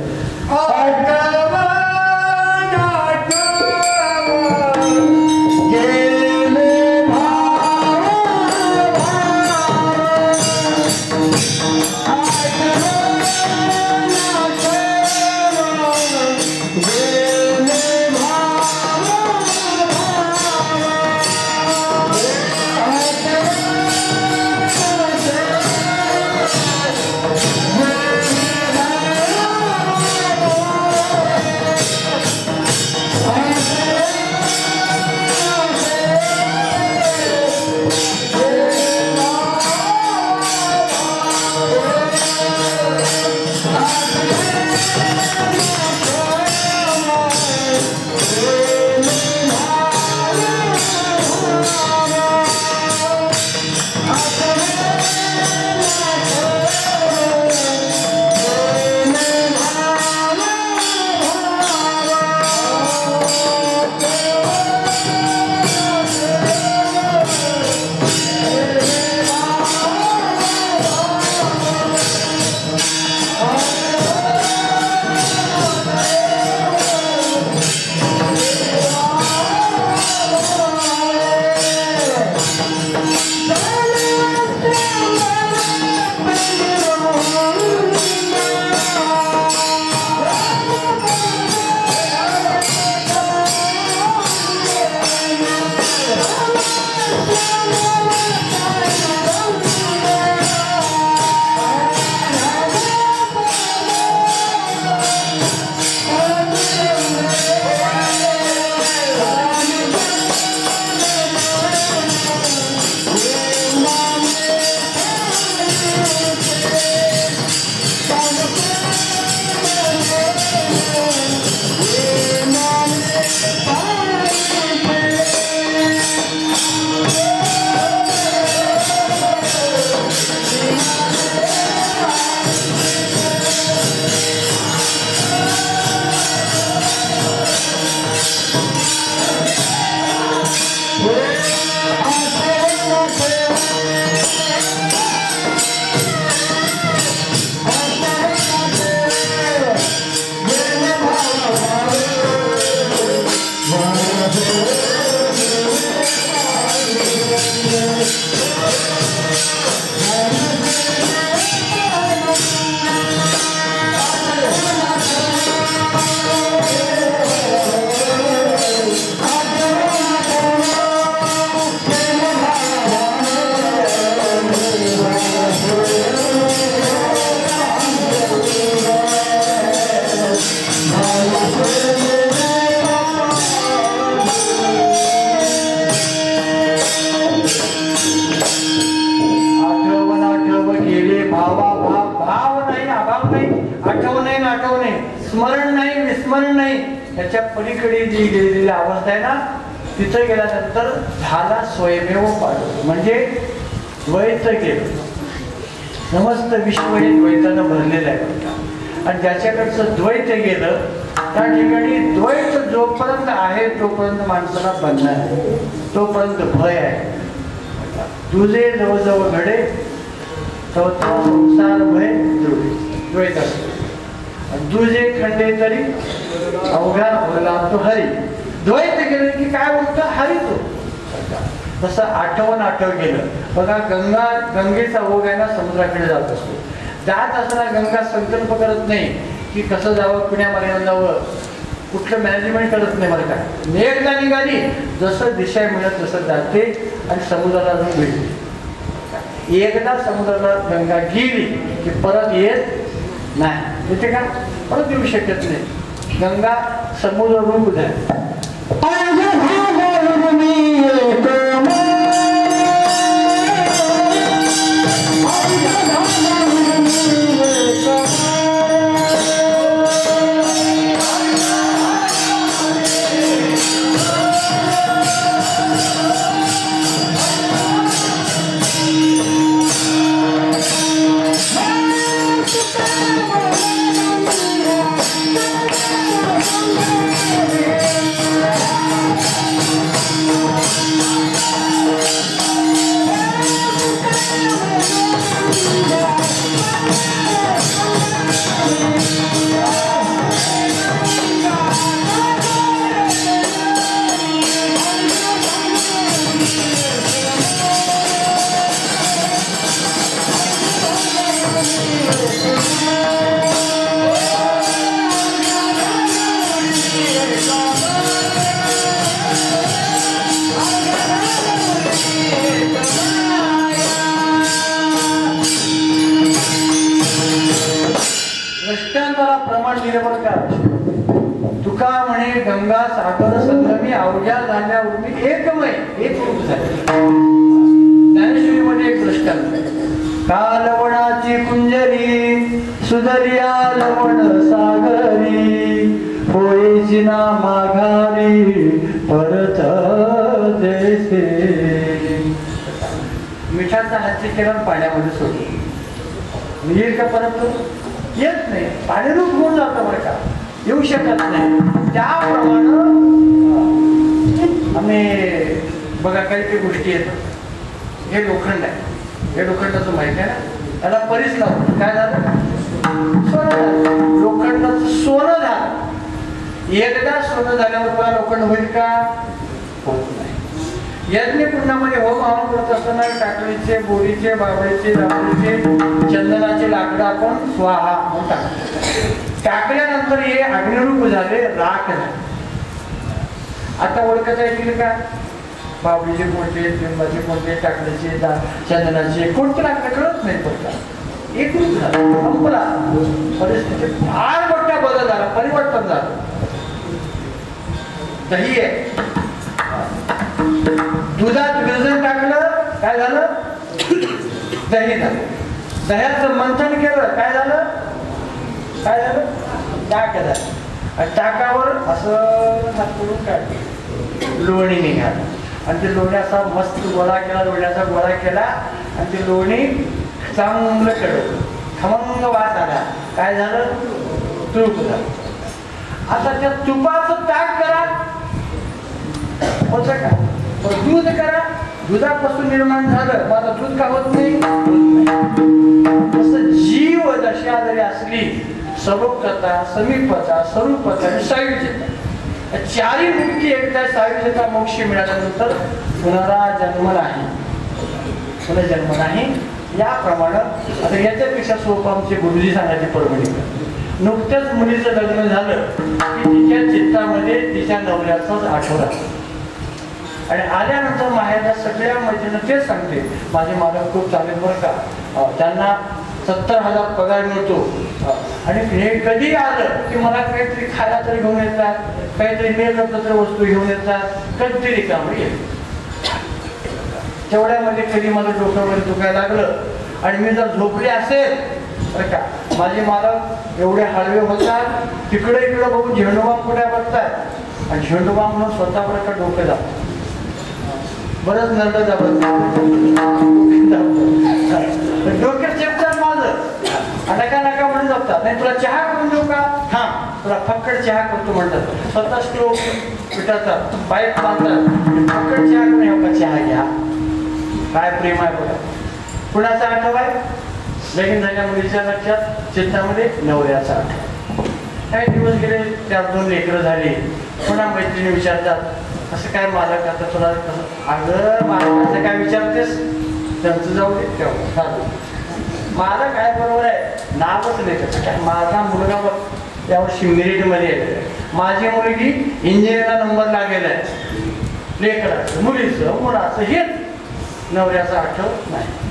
स्मरण नाही, विस्मरण नाही, त्याच्या पलीकडे जी गेलेली अवस्था आहे ना, तिथं गेल्यानंतर झाला स्वयमेव पाडो, म्हणजे द्वैत गेलं. समस्त विश्व हे द्वैतानं भरलेलं आहे. आणि ज्याच्याकडचं द्वैत गेलं त्या ठिकाणी द्वैत जोपर्यंत आहे तोपर्यंत माणसाला बंधन आहे, तोपर्यंत भय आहे. तुझे जवळजवळ घडे तो संसार भय द्वैत असतो. तुझे खंडे तरी अवघा बोला तो हरी. द्वैत गेलं की काय बोलतो हरी तो. तसं आठव गेलं बघा. गंगेचा ओघ आहे ना समुद्राकडे जात असतो. जात असताना गंगा संकल्प करत नाही की कसं जावं, पुण्यामध्ये जावं, कुठलं मॅनेजमेंट करत नाही. बरं काय एकदा निघाली जसं दिशा मिळत तसं जाते आणि समुद्राला जाऊन भेटते. एकदा समुद्राला गंगा गेली की परत येत नाही. येते का? परत येऊ शकत नाही. गंगा समुद्र रूप झाली. तुका म्हणे गंगा सागर संगमी अवघ्या झाल्या उर्मी एकमय एक रूप झाले. ज्ञानेश्वरी मध्ये एक दृष्टांत. कालवणाची कुंजरी सुदर्या लवण सागरी होईची ना माघारी परत देसे. मिठाचा हास्य केला पाण्यामध्ये सोडतो. येईल का परत? येत नाही. पाणीरूप होऊन जातं बरं का, येऊ शकत नाही. त्याप्रमाणे आम्ही बघा काही काही गोष्टी येतात. हे लोखंड आहे, हे लोखंडाचं माहिती आहे ना, त्याला परीस लावतो. काय झालं? सोनं झालं. लोखंडाचं सोनं झालं. एकदा सोनं झाल्यावर तुला लोखंड होईल का? होत नाही. यज्ञ कुंडामध्ये होम हवन करत असताना टाकळीचे, बोरीचे, बाबळीचे, रावळीचे, चंदनाचे लाकडं आपण स्वाहा म्हणून टाकतो. टाकल्यानंतर हे अग्निरूप झाले, राख झाले. आता ओळखता येतील का? बाबळीचे कोणते, लिंबाचे कोणते, टाकळीचे, चंदनाचे कोणते लाकडं कळत नाही. फक्त एक रूप झालं, संपला. परिस्थिती फार मोठा बदल झाला, परिवर्तन झालं. दही आहे, दुधात विरजण टाकलं काय झालं? दही झालं. दह्याचं मंथन केलं काय झालं? काय झालं? टाक झालं. टाकावर असं हात करून काढली, लोणी निघाली. आणि ते लोण्याचा मस्त गोळा केला, लोण्याचा गोळा केला आणि ते लोणी चांगलं कडवलं, खमंग वास आला. काय झालं? तूप झालं. आता त्या तुपाचं ताक करा, होतं का? दूध करा, दुधापासून निर्माण झालं, माझं दूध का होत नाही? तसं जीव दशा जरी असली, सरोपता, समीपता, स्वरूपता आणि सायुज्यता, चारी मुक्ती एकदा सायुज्यता मोक्ष मिळाल्यानंतर पुनराजन्म नाही, पुनर्जन्म नाही. याप्रमाणे आता याच्यापेक्षा सोपं आमचे गुरुजी सांगायचे परभणी. नुकत्याच मुलीचं लग्न झालं की तिच्या चित्तामध्ये तिच्या नवऱ्याचाच आठवडा आणि आल्यानंतर माहेरच्या सगळ्या मैत्रिणी तेच सांगते, माझे मालक खूप चांगले बरं का, त्यांना 70,000 पगार मिळतो आणि हे कधी आलं की मला काहीतरी खायला तरी घेऊन येतात, काहीतरी मेकअपच्या वस्तू घेऊन येतात, कधीतरी रिकामं येतात. तेवढ्यामध्ये कधी माझं डोकं वगैरे दुखायला लागलं आणि मी जर झोपले असेल बरं का. माझे मालक एवढे हळवे होतात, तिकडे इकडे बघून झेंडूबाम कुठे बघतायत आणि झेंडूबाम म्हणून स्वतः बरं का डोकं जातं. बरंच नरड दाबत डोक्यात चेपतात माझं, नका नका म्हणून जपतात. नाही तुला चहा करून देऊ का? हा तुला फक्कड चहा करतो म्हणतात. स्वतः स्टोव पिटातात, पाईप बांधतात, फक्कड चहा करून येऊ का? चहा घ्या. काय प्रेम आहे बघा. कुणाचा आठव आहे? लगीन झाल्या मुलीच्या लक्षात चित्तामध्ये नवऱ्याचा आठव. काही दिवस गेले, 4-2 लेकरं झाली. पुन्हा मैत्रिणी विचारतात असं काय मालक आता तुला कसं? अगं मालकाचं काय विचारतेस? त्यांचं जाऊ दे तेव्हा मालक काय बरोबर आहे, नावच लेखक काय. माझा मुलगा बघ त्यावर्षी मेरिटमध्ये आहे. माझी मुलगी इंजिनिअरला नंबर लागलेला आहे. लेकराचं मुलीचं मुलाचं हेच नवऱ्याचं आठवत नाही.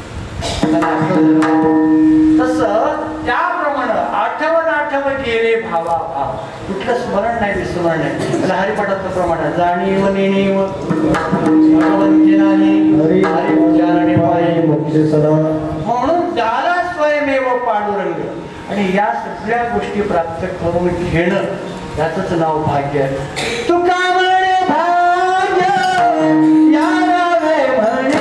तसं त्याप्रमाणे आठवण गेले भावा भाव. कुठलं स्मरण नाही, विस्मरण नाही. हरिपाठाचं प्रमाण आहे. जाणीव नेणीव भगवंती नाही हरी हरी उच्चारणे पायी मोक्ष सदा. म्हणून झाला स्वयमेव पांडुरंग. आणि या सगळ्या गोष्टी प्राप्त करून घेणं याचंच नाव भाग्य आहे. तुका म्हणे भाग्य या नावे म्हणे.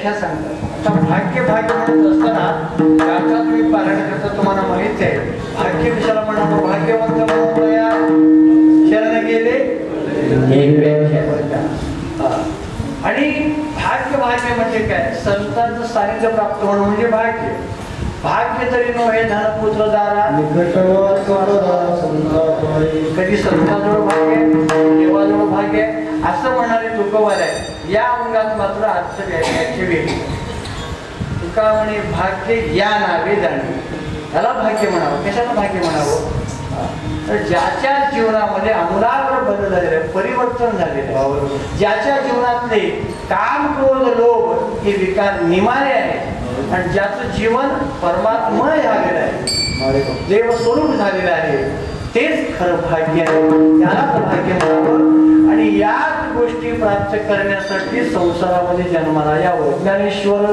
व्याख्या सांगतात. आता भाग्य भाग्य म्हणत असताना ज्याचा तुम्ही पारायण करता तुम्हाला माहित आहे भाग्य कशाला म्हणावं. भाग्यवंत म्हणूया शरण गेले एक व्याख्या बरं का. आणि भाग्य भाग्य म्हणजे काय, संतांचं सानिध्य प्राप्त होणं म्हणजे भाग्य. भाग्य तरी नव्हे धनपुत्र दारा कधी संतांजवळ भाग्य देवाजवळ भाग्य असं म्हणाले तुकोबार आहे. या अंगात मात्र आजचं व्याख्याचे वेगळे. तुका म्हणे भाग्य या नावे जाणे, त्याला भाग्य म्हणावं. कशाला भाग्य म्हणावं, तर ज्याच्या जीवनामध्ये आमूलाग्र बदल झालेले आहे, परिवर्तन झालेलं आहे, ज्याच्या जीवनातले काम क्रोध लोभ हे विकार निमारे आहेत आणि ज्याचं जीवन परमात्मय झालेलं आहे, देव स्वरूप झालेलं आहे, तेच खरं भाग्य आहे. त्यालाच भाग्य म्हणावं. आणि याच गोष्टी प्राप्त करण्यासाठी संसारामध्ये जन्माला यावं. ज्ञानेश्वर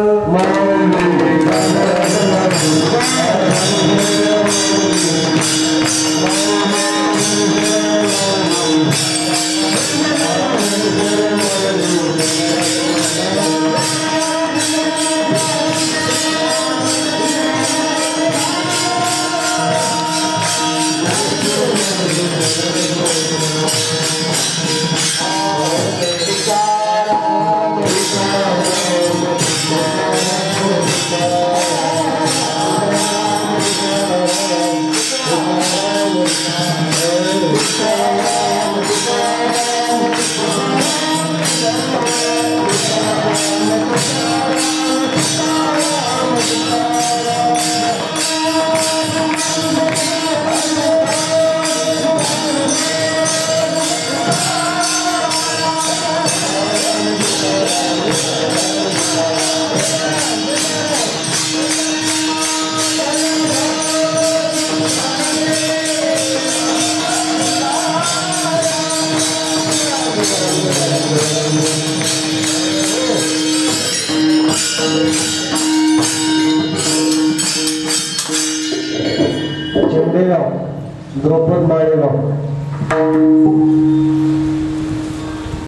द्रोपद माळेगाव